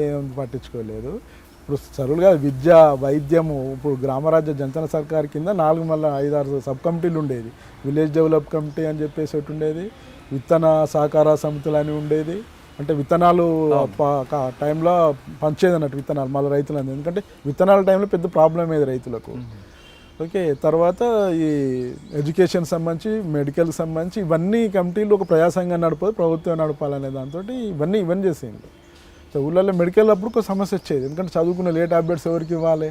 Speaker 2: ఏం పట్టించుకోలేదు. ఇప్పుడు సరువులుగా విద్య, వైద్యము, ఇప్పుడు గ్రామరాజ్య జనతన సర్కార్ కింద 4 మళ్ళీ 5-6 సబ్ కమిటీలు ఉండేది. విలేజ్ డెవలప్ కమిటీ అని చెప్పేసి ఒకటి ఉండేది, విత్తన సహకార సమితులు అని ఉండేది. అంటే విత్తనాలు టైంలో పంచేది అన్నట్టు విత్తనాలు మళ్ళీ రైతులందరూ, ఎందుకంటే విత్తనాల టైంలో పెద్ద ప్రాబ్లం అయ్యేది రైతులకు. ఓకే, తర్వాత ఈ ఎడ్యుకేషన్ సంబంధించి, మెడికల్కి సంబంధించి ఇవన్నీ కమిటీలు ఒక ప్రజాసంఘం నడపదు, ప్రభుత్వం నడపాలనే దాంతో ఇవన్నీ చేసేయండి. సో ఊళ్ళల్లో మెడికల్ అప్పుడు ఒక సమస్య వచ్చేది, ఎందుకంటే చదువుకున్న టాబ్లెట్స్ ఎవరికి ఇవ్వాలి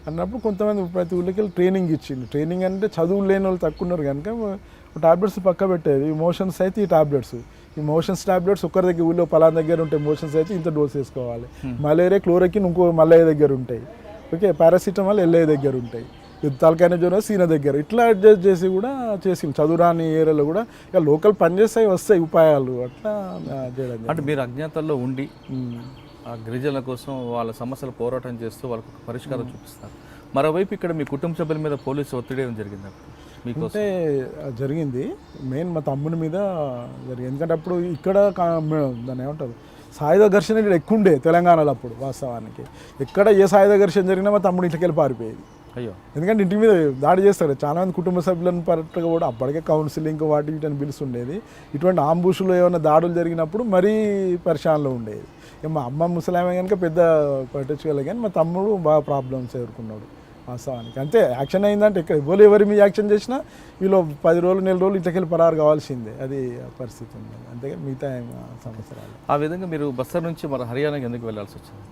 Speaker 2: అన్నప్పుడు కొంతమంది ప్రతి ఊళ్ళకి వెళ్ళి ట్రైనింగ్ ఇచ్చింది. ట్రైనింగ్ అంటే చదువు లేని వాళ్ళు తక్కువ ఉన్నారు కనుక టాబ్లెట్స్ పక్క పెట్టేది. ఈ మోషన్స్ అయితే ఈ టాబ్లెట్స్, ఈ మోషన్స్ టాబ్లెట్స్ ఒక్కరి దగ్గర ఊళ్ళో పలానా దగ్గర ఉంటాయి, మోషన్స్ అయితే ఇంత డోస్ వేసుకోవాలి. మలేరియా, క్లోరోకిన్ ఇంకో మల్లయ్య దగ్గర ఉంటాయి. ఓకే, పారాసిటమాల్ ఎల్లయ్య దగ్గర ఉంటాయి, తలకాయ జ్వరం సీన దగ్గర. ఇట్లా అడ్జస్ట్ చేసి కూడా చేసి చదువురాని ఏరియాలో కూడా ఇక లోకల్ పనిచేస్తాయి, వస్తాయి ఉపాయాలు అట్లా చేయడం.
Speaker 1: అంటే మీరు అజ్ఞాతంలో ఉండి ఆ గిరిజనుల కోసం వాళ్ళ సమస్యలు పోరాటం చేస్తూ వాళ్ళకు ఒక పరిష్కారం చూపిస్తారు. మరోవైపు ఇక్కడ మీ కుటుంబ సభ్యుల మీద పోలీసు ఒత్తిడి ఏం జరిగింది మీకు?
Speaker 2: అంటే జరిగింది, మెయిన్ మా తమ్ముని మీద జరిగింది. ఎందుకంటే అప్పుడు ఇక్కడ దాన్ని ఏమంటారు సాయుధ ఘర్షణ ఇక్కడ ఎక్కువ ఉండే తెలంగాణలో అప్పుడు. వాస్తవానికి ఎక్కడ ఏ సాయుధ ఘర్షణ జరిగినా మా తమ్ముడు ఇంటికి వెళ్ళి పారిపోయేది.
Speaker 1: అయ్యో,
Speaker 2: ఎందుకంటే ఇంటి మీద దాడి చేస్తాడు. చాలామంది కుటుంబ సభ్యులను పరట్టుగా కూడా అప్పటికే కౌన్సిలింగ్ వాటి వీటిని పిలుస్తుండేది. ఇటువంటి ఆంబుషులు ఏమైనా దాడులు జరిగినప్పుడు మరీ పరిశానలో ఉండేది. మా అమ్మ ముసలామే కనుక పెద్ద పట్టించుకోలేదు, కానీ మా తమ్ముడు బాగా ప్రాబ్లమ్స్ ఎదుర్కొన్నాడు వాస్తవానికి. అంతే, యాక్షన్ అయిందంటే ఇక్కడ ఎవరి మీద యాక్షన్ చేసినా వీళ్ళు 10 రోజులు 4 రోజులు ఇంటికి వెళ్ళి పరారు కావాల్సిందే, అది పరిస్థితి ఉంది. అంతేగాని మిగతా సంవత్సరాలు.
Speaker 1: ఆ విధంగా మీరు బస్సర్ నుంచి మరి హర్యానాకి ఎందుకు వెళ్ళాల్సి వచ్చింది?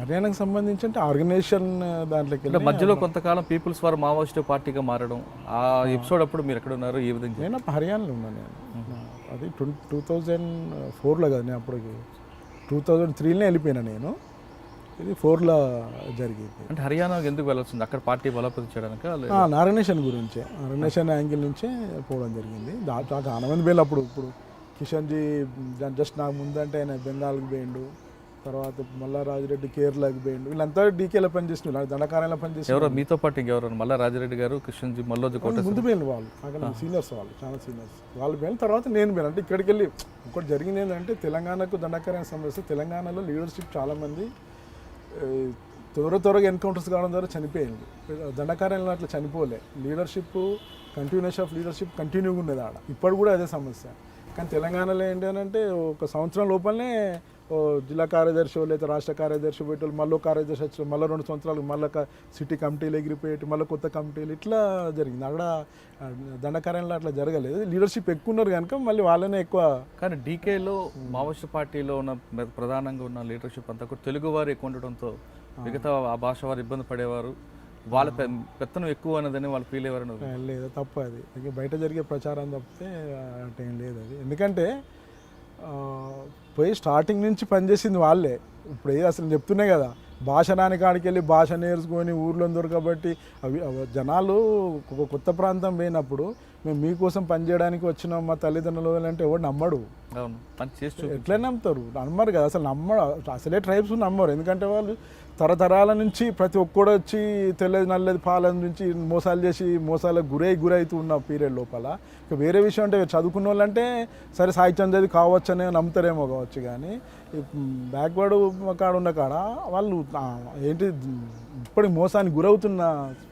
Speaker 2: హర్యానాకు సంబంధించి అంటే ఆర్గనైజేషన్ దాంట్లోకి
Speaker 1: అంటే మధ్యలో కొంతకాలం పీపుల్స్ వార్ మావోయిస్ట్ పార్టీగా మారడం, ఆ ఎపిసోడ్ అప్పుడు మీరు ఎక్కడ ఉన్నారు, ఏ విధంగా?
Speaker 2: నేను హర్యానాలో ఉన్నాను. నేను అది 2004లో కదా, నేను అప్పటికి 2003లోనే వెళ్ళిపోయినా. నేను ఇది 4లో జరిగింది.
Speaker 1: అంటే హర్యానాకి ఎందుకు వెళ్ళాల్సింది? అక్కడ పార్టీ బలోపేతం చేయడానికి
Speaker 2: ఆర్గనైజేషన్ గురించే, ఆర్గనైజేషన్ యాంగిల్ నుంచే పోవడం జరిగింది. చాలా మంది పోయిన అప్పుడు. ఇప్పుడు కిషన్జీ జస్ట్ నాకు ముందంటే ఆయన బెంగాల్కి పోయిండు, తర్వాత మల్లా రాజిరెడ్డి కేరళకి పోయిండు. వీళ్ళంతా డీకేలో పనిచేసిన, దండకార్యంలో పనిచేసిన.
Speaker 1: ఎవరో మీతో పాటు ఇంకెవరు? మల్లా రాజిరెడ్డి గారు, కిషన్జీ, మల్లోజీ కోట
Speaker 2: ముందు పోయిన వాళ్ళు, అక్కడ సీనియర్స్, వాళ్ళు చాలా సీనియర్స్. వాళ్ళు పోయిన తర్వాత నేను పోయిన. అంటే ఇక్కడికి వెళ్ళి ఒకటి జరిగింది ఏంటంటే, తెలంగాణకు దండకార్యం సమస్య, తెలంగాణలో లీడర్షిప్ చాలామంది త్వరగా ఎన్కౌంటర్స్ కావడం ద్వారా చనిపోయింది. దండకార్యంలో అట్లా చనిపోలే. లీడర్షిప్, కంటిన్యూస్ ఆఫ్ లీడర్షిప్ కంటిన్యూగా ఉండేది ఆడ. ఇప్పుడు కూడా అదే సమస్య. కానీ తెలంగాణలో ఏంటంటే ఒక సంవత్సరం లోపలనే జిల్లా కార్యదర్శి లేదా రాష్ట్ర కార్యదర్శి పెట్టాలి, మళ్ళీ కార్యదర్శి వచ్చి మళ్ళీ 2 సంవత్సరాలు మళ్ళీ సిటీ కమిటీలు ఎగిరిపోయేటి, మళ్ళీ కొత్త కమిటీలు, ఇట్లా జరిగింది. అక్కడ దండకార్యంలో అట్లా జరగలేదు. లీడర్షిప్ ఎక్కువ ఉన్నారు కనుక మళ్ళీ వాళ్ళనే ఎక్కువ. కానీ
Speaker 1: డీకేలో మావోయిస్ట్ పార్టీలో ఉన్న ప్రధానంగా ఉన్న లీడర్షిప్ అంతా కూడా తెలుగువారు ఎక్కువ ఉండడంతో మిగతా ఆ భాష వారు ఇబ్బంది పడేవారు, వాళ్ళ పెత్తనం ఎక్కువ అన్నదని వాళ్ళు ఫీల్ అయ్యారు.
Speaker 2: లేదు, తప్పు అది. బయట జరిగే ప్రచారం తప్పితే అంటే ఏం లేదు అది. ఎందుకంటే పోయి స్టార్టింగ్ నుంచి పనిచేసింది వాళ్ళే. ఇప్పుడు అసలు చెప్తున్నాయి కదా, భాష రాని కాడికి వెళ్ళి భాష నేర్చుకొని ఊర్లో దొరకబట్టి అవి జనాలు ఒక కొత్త ప్రాంతం పోయినప్పుడు మేము మీకోసం పనిచేయడానికి వచ్చినాం మా తల్లిదండ్రులు అంటే ఎవరు నమ్మడు. ఎట్లా నమ్ముతారు? నమ్మరు కదా, అసలు నమ్మడు. అసలే ట్రైబ్స్ నమ్మరు. ఎందుకంటే వాళ్ళు తరతరాల నుంచి ప్రతి ఒక్కడు వచ్చి తెల్లది నల్లది పాల నుంచి మోసాలు చేసి మోసాలకు గురైతూ ఉన్న పీరియడ్ లోపల. ఇక వేరే విషయం అంటే చదువుకున్న వాళ్ళంటే సరే సాహిత్యం చదివి కావచ్చు అనే నమ్ముతారేమో కావచ్చు, కానీ బ్యాక్వర్డ్ కాడ ఉన్న కాడ వాళ్ళు ఏంటి ఇప్పటికి మోసానికి గురవుతున్న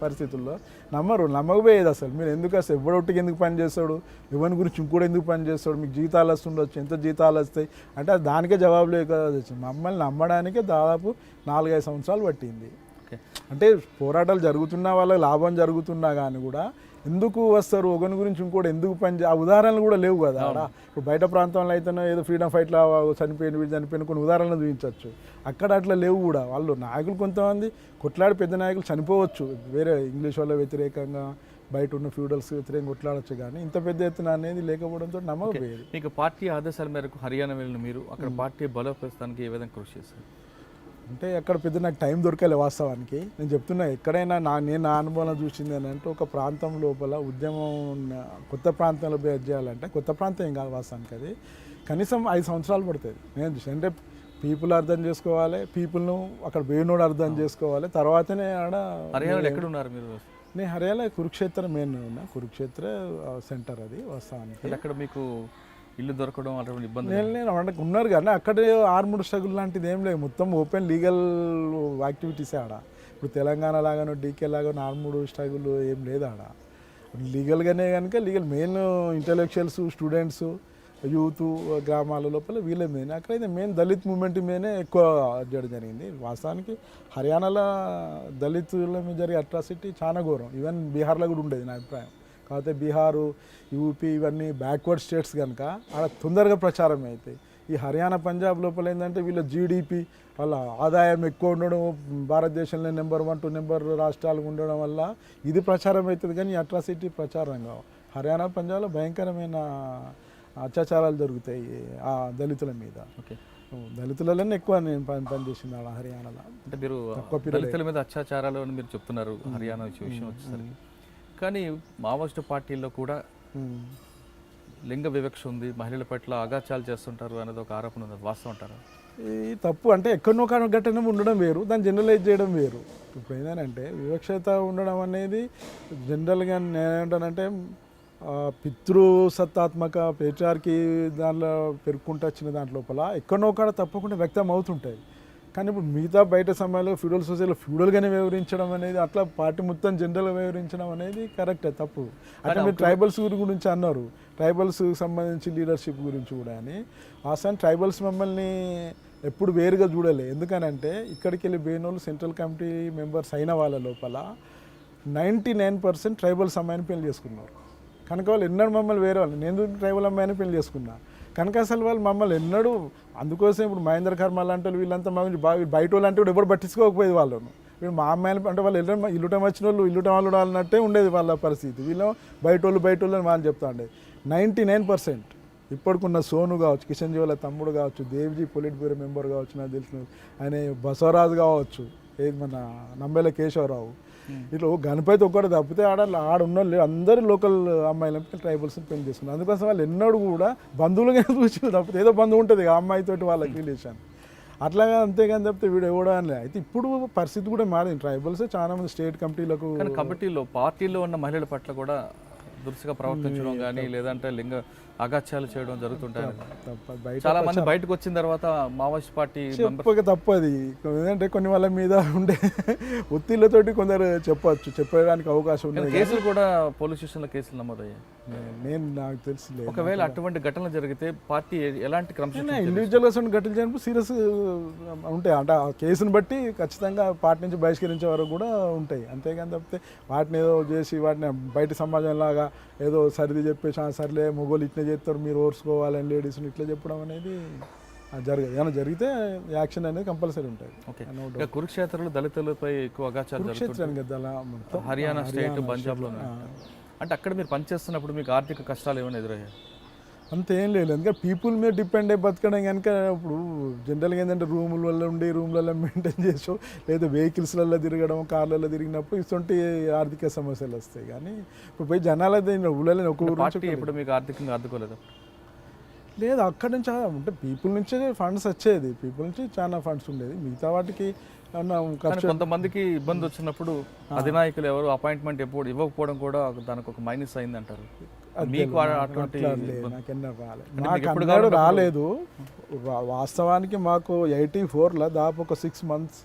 Speaker 2: పరిస్థితుల్లో నమ్మరు. నమ్మకపోయేది అసలు. మీరు ఎందుకు అసలు ఎవడొట్టికి ఎందుకు పని చేస్తాడు, ఎవరి గురించి ఇంకోటి ఎందుకు పని చేస్తాడు, మీకు జీతాలు వస్తుండొచ్చు, ఎంత జీతాలు వస్తాయి అంటే దానికే జవాబు లేక మమ్మల్ని నమ్మడానికే దాదాపు 4-5 సంవత్సరాలు పట్టింది. అంటే పోరాటాలు జరుగుతున్నా, వాళ్ళకి లాభం జరుగుతున్నా కానీ కూడా ఎందుకు వస్తారు, ఒకరి గురించి ఇంకోటి ఎందుకు పని ఆ ఉదాహరణలు కూడా లేవు కదా ఆడ. ఇప్పుడు బయట ప్రాంతంలో అయితేనే ఏదో ఫ్రీడమ్ ఫైట్లో చనిపోయిన వీళ్ళు చనిపోయిన కొన్ని ఉదాహరణలు చూపించవచ్చు. అక్కడ అట్లా లేవు కూడా. వాళ్ళు నాయకులు కొంతమంది కొట్లాడి పెద్ద నాయకులు చనిపోవచ్చు, వేరే ఇంగ్లీష్ వాళ్ళ వ్యతిరేకంగా బయట ఉన్న ఫ్యూడల్స్ వ్యతిరేకంగా కొట్లాడచ్చు, కానీ ఇంత పెద్ద ఎత్తున అనేది లేకపోవడంతో నమ్మకపోయేది.
Speaker 1: మీకు పార్టీ ఆదేశాల మేరకు హర్యానా వెళ్ళిన మీరు అక్కడ పార్టీ బలోపేతానికి ఏ విధంగా కృషి చేశారు?
Speaker 2: అంటే అక్కడ పెద్ద నాకు టైం దొరకలే వాస్తవానికి. నేను చెప్తున్నా ఎక్కడైనా నేను నా అనుభవం చూసింది అని అంటే ఒక ప్రాంతం లోపల ఉద్యమం కొత్త ప్రాంతంలో బేర్ చేయాలంటే కొత్త ప్రాంతం ఏం కాదు వాస్తవానికి, అది కనీసం 5 సంవత్సరాలు పడుతుంది. నేను చూసి అంటే పీపుల్ అర్థం చేసుకోవాలి, పీపుల్ను అక్కడ వేణోడు అర్థం చేసుకోవాలి, తర్వాతనే ఆడ.
Speaker 1: హర్యానాలో ఎక్కడ ఉన్నారు మీరు?
Speaker 2: నేను హర్యానా కురుక్షేత్ర మెయిన్ ఉన్నా, కురుక్షేత్ర సెంటర్ అది వాస్తవానికి.
Speaker 1: అక్కడ మీకు ఇల్లు దొరకడం అటువంటి ఇబ్బంది?
Speaker 2: నేను అక్కడ ఉన్నారు కానీ అక్కడ ఆర్ముడ్ స్ట్రగుల్ లాంటిది ఏం లేదు, మొత్తం ఓపెన్ లీగల్ యాక్టివిటీసే ఆడ. ఇప్పుడు తెలంగాణ లాగానో డీకే లాగానో ఆర్ముడ్ స్ట్రగుల్ ఏం లేదు ఆడ. లీగల్గానే కనుక legal main intellectuals, students, youth గ్రామాల లోపల వీళ్ళే మెయిన్. అక్కడైతే మెయిన్ దళిత్ మూమెంట్ మీదనే ఎక్కువ చేయడం జరిగింది. వాస్తవానికి హర్యానాలో దళితుల మీద జరిగే అట్రాసిటీ చాలా ఘోరం. ఈవెన్ బీహార్లో కూడా ఉండేది నా అభిప్రాయం. కాకపోతే బీహారు, యూపీ ఇవన్నీ బ్యాక్వర్డ్ స్టేట్స్ కనుక ఆడ తొందరగా ప్రచారం అవుతాయి. ఈ హర్యానా, పంజాబ్ లోపల ఏంటంటే వీళ్ళ జీడిపి, వాళ్ళ ఆదాయం ఎక్కువ ఉండడం, భారతదేశంలో నెంబర్ 1 to నెంబర్ రాష్ట్రాలు ఉండడం వల్ల ఇది ప్రచారం అవుతుంది, కానీ అట్రాసిటీ ప్రచారం కావు. హర్యానా, పంజాబ్లో భయంకరమైన అత్యాచారాలు జరుగుతాయి ఆ దళితుల మీద.
Speaker 1: ఓకే,
Speaker 2: దళితులలోనే ఎక్కువ నేను పనిచేసింది ఆడ హర్యానాలో.
Speaker 1: అంటే మీరు దళితుల మీద అత్యాచారాలు అని మీరు చెప్తున్నారు హర్యానా విషయం వచ్చేసరికి, కానీ మావోయిస్టు పార్టీల్లో కూడా లింగ వివక్ష ఉంది, మహిళల పట్ల అగాచాలు చేస్తుంటారు అనేది ఒక ఆరోపణ ఉంది, వాస్తవం అంటారు?
Speaker 2: ఈ తప్పు అంటే ఎక్కడనో కాని ఘటన ఉండడం వేరు, దాన్ని జనరలైజ్ చేయడం వేరు. ఇప్పుడు ఏంటంటే వివక్షత ఉండడం అనేది జనరల్గా నేనేంటానంటే పితృసత్తాత్మక పేట్రియార్కీ దానిలో పెరుక్కుంటూ వచ్చిన దాంట్లోపల ఎక్కడనో కాడ తప్పకుండా వ్యక్తం అవుతుంటాయి. కానీ ఇప్పుడు మిగతా బయట సమయాల్లో ఫ్యూడల్ సొసైటీలో ఫ్యూడల్గానే వివరించడం అనేది, అట్లా పార్టీ మొత్తం జనరల్గా వివరించడం అనేది కరెక్టే, తప్పు. అట్లా మీరు ట్రైబల్స్ గురించి అన్నారు, ట్రైబల్స్ సంబంధించి లీడర్షిప్ గురించి కూడా అని. అసలు ట్రైబల్స్ మమ్మల్ని ఎప్పుడు వేరుగా చూడలే. ఎందుకనంటే ఇక్కడికి వెళ్ళి బేనోళ్ళు సెంట్రల్ కమిటీ మెంబర్స్ అయిన వాళ్ళ లోపల 99% ట్రైబల్స్ అమ్మాయిని పెళ్లి చేసుకున్నారు. కనుక వాళ్ళు ఎన్నడూ మమ్మల్ని వేరే వాళ్ళు, నేను ట్రైబల్ అమ్మాయిని పెళ్లి చేసుకున్నా కనుక అసలు వాళ్ళు మమ్మల్ని ఎన్నడూ. అందుకోసం ఇప్పుడు మహేంద్ర కర్మ లాంటి వాళ్ళు వీళ్ళంతా బయట వాళ్ళు అంటే ఎవరు పట్టించుకోకపోయేది వాళ్ళను. వీళ్ళు మా అమ్మాయిలు అంటే వాళ్ళు ఇల్లుటం వచ్చిన వాళ్ళు ఇల్లుటం వాళ్ళు అన్నట్టే ఉండేది వాళ్ళ పరిస్థితి. వీళ్ళు బయట వాళ్ళు అని వాళ్ళు చెప్తా ఉండేది. 99% ఇప్పటికున్న సోను కావచ్చు, కిషన్ జీ వాళ్ళ తమ్ముడు కావచ్చు, దేవ్జీ పొలిట్ బ్యూరో మెంబర్ కావచ్చు, నాకు తెలిసిన ఆయన బసవరాజు కావచ్చు, ఏది మన నంబెల కేశవరావు, ఇట్లా గణపతి ఒక్కటి తప్పితే ఆడున్న అందరూ లోకల్ అమ్మాయిలను ట్రైబల్స్ని పెళ్లి చేసుకున్నారు. అందుకోసం వాళ్ళు ఎన్నడూ కూడా బంధువులుగా చూసి తప్పితే ఏదో బంధువు ఉంటుంది ఆ అమ్మాయితోటి వాళ్ళకి రిలేషన్ అట్లాగా, అంతేగాని తప్పితే వీడు ఎవడో అని. అయితే ఇప్పుడు పరిస్థితి కూడా మారింది. ట్రైబల్స్ చాలా మంది స్టేట్ కమిటీలకు,
Speaker 1: కమిటీలో పార్టీలో ఉన్న మహిళల పట్ల కూడా దురుసుగా ప్రవర్తించడం కానీ లేదంటే లింగ అగాత్యాలు చేయడం జరుగుతుంటాయి. చాలా మంది బయటకు వచ్చిన తర్వాత మావోయిస్ట్ పార్టీ
Speaker 2: తప్పది. ఏంటంటే కొన్ని వాళ్ళ మీద ఉండే ఒత్తిళ్లతోటి కొందరు చెప్పడానికి అవకాశం ఉంది.
Speaker 1: కేసులు కూడా పోలీస్ స్టేషన్లో కేసులు నమోదయ్యాయి.
Speaker 2: నాకు తెలిసి
Speaker 1: ఒకవేళ అటువంటి ఘటనలు జరిగితే పార్టీ ఎలాంటి క్రమశిక్షణ,
Speaker 2: ఇండివిజువల్గా ఘటనలు జరిగినప్పుడు సీరియస్ ఉంటాయి. అంటే ఆ కేసును బట్టి ఖచ్చితంగా పార్టీ నుంచి బహిష్కరించే వరకు కూడా ఉంటాయి. అంతేగాని తప్పితే వాటిని ఏదో చేసి వాటిని బయట సమాజంలాగా ఏదో సరిది చెప్పేసి సర్లే మొగోళ్ళు ఇట్లా చేస్తారు మీరు ఓర్చుకోవాలని లేడీస్ని ఇట్లా చెప్పడం అనేది జరగదు. ఏమైనా జరిగితే యాక్షన్ అనేది కంపల్సరీ ఉంటుంది.
Speaker 1: ఓకే, కురుక్షేత్రంలో దళితులపై ఎక్కువ అగాచాలు జరుగుతాయి హర్యానా స్టేట్, పంజాబ్లో. అంటే అక్కడ మీరు పనిచేస్తున్నప్పుడు మీకు ఆర్థిక కష్టాలు ఏమైనా ఎదురయ్యాయి?
Speaker 2: అంతేం లేదు, ఎందుకంటే పీపుల్ మీద డిపెండ్ అయి బతకడం కనుక. ఇప్పుడు జనరల్గా ఏంటంటే రూములలో ఉండి రూమ్లలో మెయింటైన్ చేసో లేదా వెహికల్స్లలో తిరగడం, కార్లలో తిరిగినప్పుడు ఇటువంటి ఆర్థిక సమస్యలు వస్తాయి. కానీ ఇప్పుడు పోయి జనాలు ఊళ్ళలో
Speaker 1: ఇప్పుడు మీకు ఆర్థికంగా ఆదుకోలేదు?
Speaker 2: లేదు, అక్కడ నుంచి అంటే పీపుల్ నుంచే ఫండ్స్ వచ్చేది, పీపుల్ నుంచి చాలా ఫండ్స్ ఉండేది. మిగతా వాటికి
Speaker 1: కొంతమందికి ఇబ్బంది వచ్చినప్పుడు అధినాయకులు ఎవరు అపాయింట్మెంట్ ఎప్పుడు ఇవ్వకపోవడం కూడా దానికి ఒక మైనస్ అయింది అంటారు.
Speaker 2: నాకు రాలేదు. వాస్తవానికి మాకు 84లో దాదాపు ఒక 6 months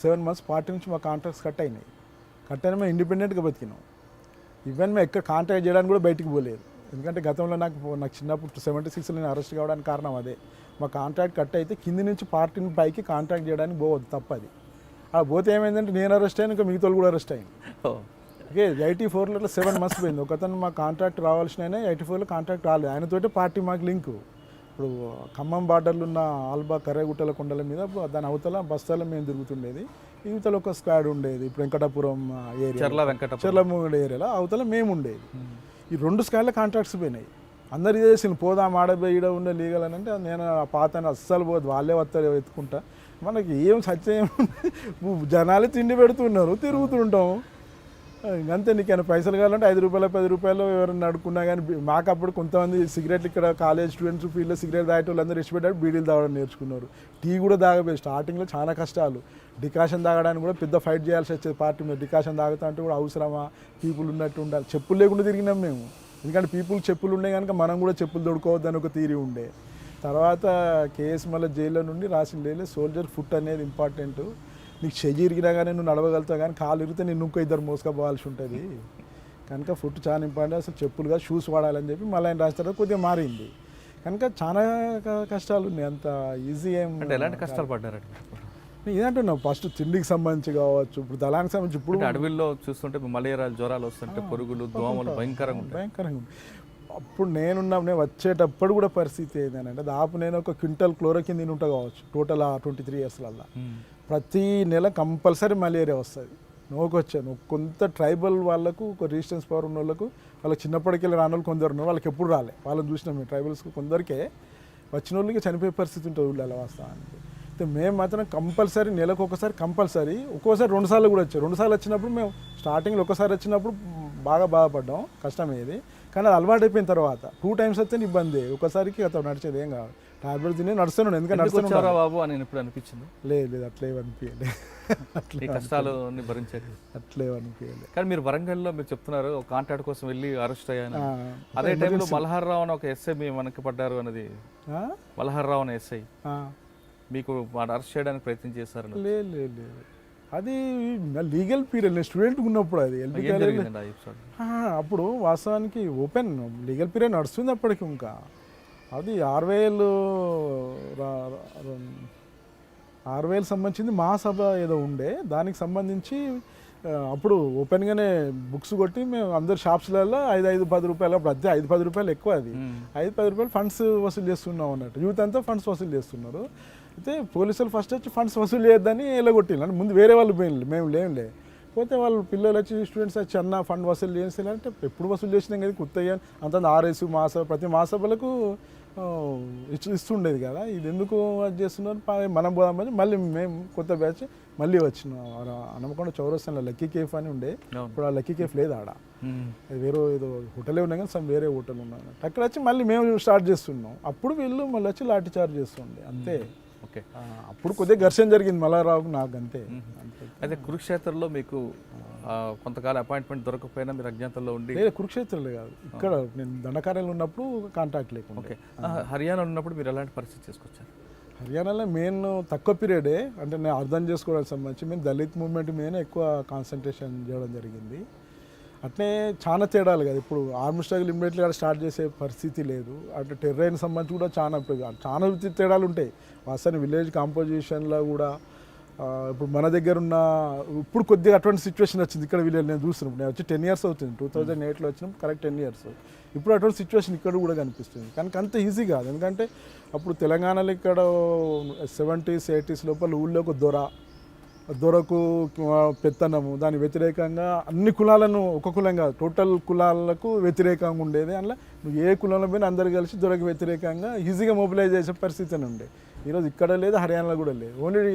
Speaker 2: 7 months పార్టీ నుంచి మా కాంట్రాక్ట్స్ కట్ అయినాయి. మేము ఇండిపెండెంట్గా బతికినాం. ఈవెన్ మేము ఎక్కడ కాంట్రాక్ట్ చేయడానికి కూడా బయటికి పోలేదు. ఎందుకంటే గతంలో నాకు చిన్నప్పుడు 76లో నేను అరెస్ట్ కావడానికి కారణం అదే. మా కాంట్రాక్ట్ కట్ అయితే కింది నుంచి పార్టీని పైకి కాంట్రాక్ట్ చేయడానికి పోవద్దు, తప్పది. అలా పోతే ఏమైందంటే నేను అరెస్ట్ అయ్యాను, ఇంకా మిగతా కూడా అరెస్ట్ అయ్యింది. ఓకే, 84లో 7 months పోయింది. ఒకతను మా కాంట్రాక్ట్ రావాల్సిన 84లో కాంట్రాక్ట్ రాలేదు, ఆయనతోటి పార్టీ మాకు లింకు. ఇప్పుడు ఖమ్మం బార్డర్లు ఉన్న ఆల్బా కర్రగుట్టల కొండల మీద దాని అవతల బస్తాలో మేము తిరుగుతుండేది. యువతలో ఒక స్క్వాడ్ ఉండేది. ఇప్పుడు వెంకటాపురం ఏరియా, చెర్లమూడి ఏరియాలో అవతల మేము ఉండేది. ఈ 2 స్క్వాడ్ల కాంట్రాక్ట్స్ పోయినాయి. అందరు చేసిన పోదాం ఆడబోయి ఈడ ఉండే లీగల్ అని అంటే నేను ఆ పాత అస్సలు పోదు, వాళ్ళే వస్తారు ఎత్తుకుంటా. మనకి ఏం సత్యం జనాలు తిండి పెడుతున్నారు, తిరుగుతుంటాం అంతే. నీకైనా పైసలు కావాలంటే 5 రూపాయలు 10 రూపాయలు ఎవరైనా అడుక్కున్నా కానీ మాకు అప్పుడు కొంతమంది సిగరెట్లు ఇక్కడ కాలేజ్ స్టూడెంట్స్ ఫీల్డ్లో సిగరెట్ తాగేటోళ్ళందరూ ఇష్టపడ్డారు, బీడీలు తాగడం నేర్చుకున్నారు. టీ కూడా తాగలేదు స్టార్టింగ్లో, చాలా కష్టాలు. డికాషన్ తాగడానికి కూడా పెద్ద ఫైట్ చేయాల్సి వచ్చేది పార్టీ మీద. డికాషన్ తాగుతా అంటే కూడా అవసరమా, పీపుల్ ఉన్నట్టు ఉండాలి. చెప్పులు లేకుండా తిరిగినాం మేము, ఎందుకంటే పీపుల్ చెప్పులు ఉండే కనుక మనం కూడా చెప్పులు దొడుకోవద్దని ఒక థియరీ ఉండే. తర్వాత కేఎస్ మళ్ళీ జైల్లో నుండి రాసిన సోల్జర్ ఫుట్ అనేది ఇంపార్టెంట్. నీకు చెయ్యి ఇరిగినా కానీ నువ్వు నడవగలుగుతావు, కానీ కాలు ఇరిగితే నేను ఇంకో 2 మోసుకపోవాల్సి ఉంటుంది కనుక ఫుట్ చాలా ఇంపార్టెంట్. అసలు చెప్పులుగా షూస్ వాడాలని చెప్పి మళ్ళీ ఆయన రాసిన తర్వాత కొద్దిగా మారింది. కనుక చాలా కష్టాలు ఉన్నాయి, అంత ఈజీ ఏం.
Speaker 1: అంటే ఎలాంటి కష్టాలు పడ్డారండి?
Speaker 2: ఇదంటున్నావు ఫస్ట్ తిండికి సంబంధించి కావచ్చు, ఇప్పుడు దళానికి సంబంధించి. ఇప్పుడు
Speaker 1: అడవిలో చూస్తుంటే మలేరియాలు, జ్వరాలు వస్తుంటే పురుగులు, దోమలు భయంకరంగా
Speaker 2: ఉంది. అప్పుడు నేను వచ్చేటప్పుడు కూడా పరిస్థితి ఏంటంటే దాపు నేను ఒక క్వింటల్ క్లోరోకిన్ తిని ఉంటా కావచ్చు టోటల్ 23 ఇయర్స్లల్లా. ప్రతి నెల కంపల్సరీ మలేరియా వస్తుంది. నోకొచ్చాను కొంత ట్రైబల్ వాళ్ళకు, ఒక రెసిస్టెన్స్ పవర్ ఉన్న వాళ్ళకి చిన్నప్పటికి వెళ్ళి రాని వాళ్ళు కొందరు ఉన్నారు, వాళ్ళకి ఎప్పుడు రాలే. వాళ్ళని చూసినాం మేము ట్రైబల్స్కి కొందరికే వచ్చిన వాళ్ళకి చనిపోయే పరిస్థితి ఉంటుంది ఊళ్ళో వాస్తవానికి. అయితే మేము మాత్రం కంపల్సరీ నెలకు ఒకసారి కంపల్సరీ, ఒక్కోసారి 2 సార్లు కూడా వచ్చాయి. 2 సార్లు వచ్చినప్పుడు మేము స్టార్టింగ్లో ఒకసారి వచ్చినప్పుడు బాగా బాధపడ్డాం, కష్టమయ్యేది. కానీ అది అలవాటు అయిపోయిన తర్వాత 2 టైమ్స్ వస్తే ఇబ్బంది, ఒకసారికి అతను నడిచేది ఏం కాదు. టాబ్లెట్ తిని నడుస్తున్నాను, ఎందుకంటే
Speaker 1: నడుస్తున్నారా బాబు అని ఇప్పుడు అనిపించింది?
Speaker 2: లేదు అట్లే అనిపించలే,
Speaker 1: అట్లే కష్టాలు భరించేది
Speaker 2: అట్లే అనిపించలే.
Speaker 1: కానీ మీరు వరంగల్లో మీరు చెప్తున్నారు ఒక కాంట్రాక్ట్ కోసం వెళ్ళి అరెస్ట్ అయ్యాను, అదే టైంలో మల్హార్రావు అని ఒక ఎస్ఐ మీ వెనక్కి పడ్డారు అనేది. మల్హార్రావు అనే ఎస్ఐ మీకు అరెస్ట్ చేయడానికి ప్రయత్నం చేశారు?
Speaker 2: లేదు అది లీగల్ పీరియడ్, నేను స్టూడెంట్ ఉన్నప్పుడు. అది అప్పుడు వాస్తవానికి ఓపెన్ లీగల్ పీరియడ్ నడుస్తుంది అప్పటికి. ఇంకా అది 6,000 సంబంధించింది మహాసభ ఏదో ఉండే, దానికి సంబంధించి అప్పుడు ఓపెన్గానే బుక్స్ కొట్టి మేము అందరు షాప్స్లలో 5-10 రూపాయలు, అప్పుడు అదే 5-10 రూపాయలు ఎక్కువ, అది 5-10 రూపాయలు ఫండ్స్ వసూలు చేస్తున్నాం అన్నట్టు. యూత్ అంతా ఫండ్స్ వసూలు చేస్తున్నారు. అయితే పోలీసులు ఫస్ట్ వచ్చి ఫండ్స్ వసూలు చేయొద్దని వెళ్ళగొట్టిల్లు. అంటే ముందు వేరే వాళ్ళు పోయిన, మేము లేవులే. పోతే వాళ్ళు పిల్లలు వచ్చి స్టూడెంట్స్ వచ్చి అన్న ఫండ్ వసూలు చేసి అంటే ఎప్పుడు వసూలు చేసినాం కదా కొత్తగా అంత ఆర్ఎస్ మహాసభ ప్రతి మహాసభలకు ఇస్తుండేది కదా, ఇది ఎందుకు అది చేస్తున్నారు మనం పోదామని మళ్ళీ మేము కొత్త బ్యాచ్ మళ్ళీ వచ్చినాం. హన్మకొండ చౌరస్తాలో లక్కీ కేఫ్ అని ఉండే, ఇప్పుడు ఆ లక్కీ కేఫ్ లేదు ఆడ, అది వేరే ఏదో హోటలే ఉన్నాయి కానీ వేరే హోటల్ ఉన్నాయి. అక్కడ వచ్చి మళ్ళీ మేము స్టార్ట్ చేస్తున్నాం. అప్పుడు వీళ్ళు మళ్ళీ వచ్చి లాఠీ చార్జ్ చేస్తుండే అంతే.
Speaker 1: ఓకే,
Speaker 2: అప్పుడు కొద్దిగా ఘర్షణ జరిగింది మల్లారావుకు నాకు అంతే.
Speaker 1: అయితే కురుక్షేత్రంలో మీకు కొంతకాలం అపాయింట్మెంట్ దొరకకపోయినా మీరు అజ్ఞాతంలో ఉండి?
Speaker 2: లేదు, కురుక్షేత్రంలో కాదు, ఇక్కడ నేను దండకార్యాలు ఉన్నప్పుడు కాంటాక్ట్ లేకుండా.
Speaker 1: ఓకే, హర్యానా ఉన్నప్పుడు మీరు ఎలాంటి పరిస్థితి చేసుకొచ్చారు?
Speaker 2: హర్యానాలో మెయిన్ తక్కువ పీరియడే, అంటే నేను అర్థం చేసుకోవడానికి సంబంధించి మేము దళిత్ మూవ్మెంట్ మీద ఎక్కువ కాన్సన్ట్రేషన్ చేయడం జరిగింది. అట్లే చాలా తేడాలు కదా, ఇప్పుడు ఆర్మ్ స్ట్రగుల్ ఇమ్మీడియట్గా స్టార్ట్ చేసే పరిస్థితి లేదు. అటు టెర్రైన్ సంబంధించి కూడా చాలా తేడాలు ఉంటాయి. వాస్తవాన్ని విలేజ్ కాంపోజిషన్లో కూడా ఇప్పుడు మన దగ్గర ఉన్న ఇప్పుడు కొద్దిగా అటువంటి సిచ్యువేషన్ వచ్చింది ఇక్కడ విలేజ్. నేను చూస్తున్నాను, నేను వచ్చి 10 years అవుతుంది, 2008లో వచ్చినప్పుడు కరెక్ట్ 10 years. ఇప్పుడు అటువంటి సిచ్యువేషన్ ఇక్కడ కూడా కనిపిస్తుంది. కానీ అంత ఈజీ కాదు, ఎందుకంటే అప్పుడు తెలంగాణలో ఇక్కడ 70s 80s లోపల ఊళ్ళో ఒక దొరకు పెత్తనము, దాని వ్యతిరేకంగా అన్ని కులాలను, ఒక కులం కాదు టోటల్ కులాలకు వ్యతిరేకంగా ఉండేది. అందులో నువ్వు ఏ కులంలో పోయినా అందరు కలిసి దొరకు వ్యతిరేకంగా ఈజీగా మొబిలైజ్ చేసే పరిస్థితి అని ఉండే. ఈరోజు ఇక్కడ లేదు, హర్యానాలో కూడా లేదు. ఓన్లీ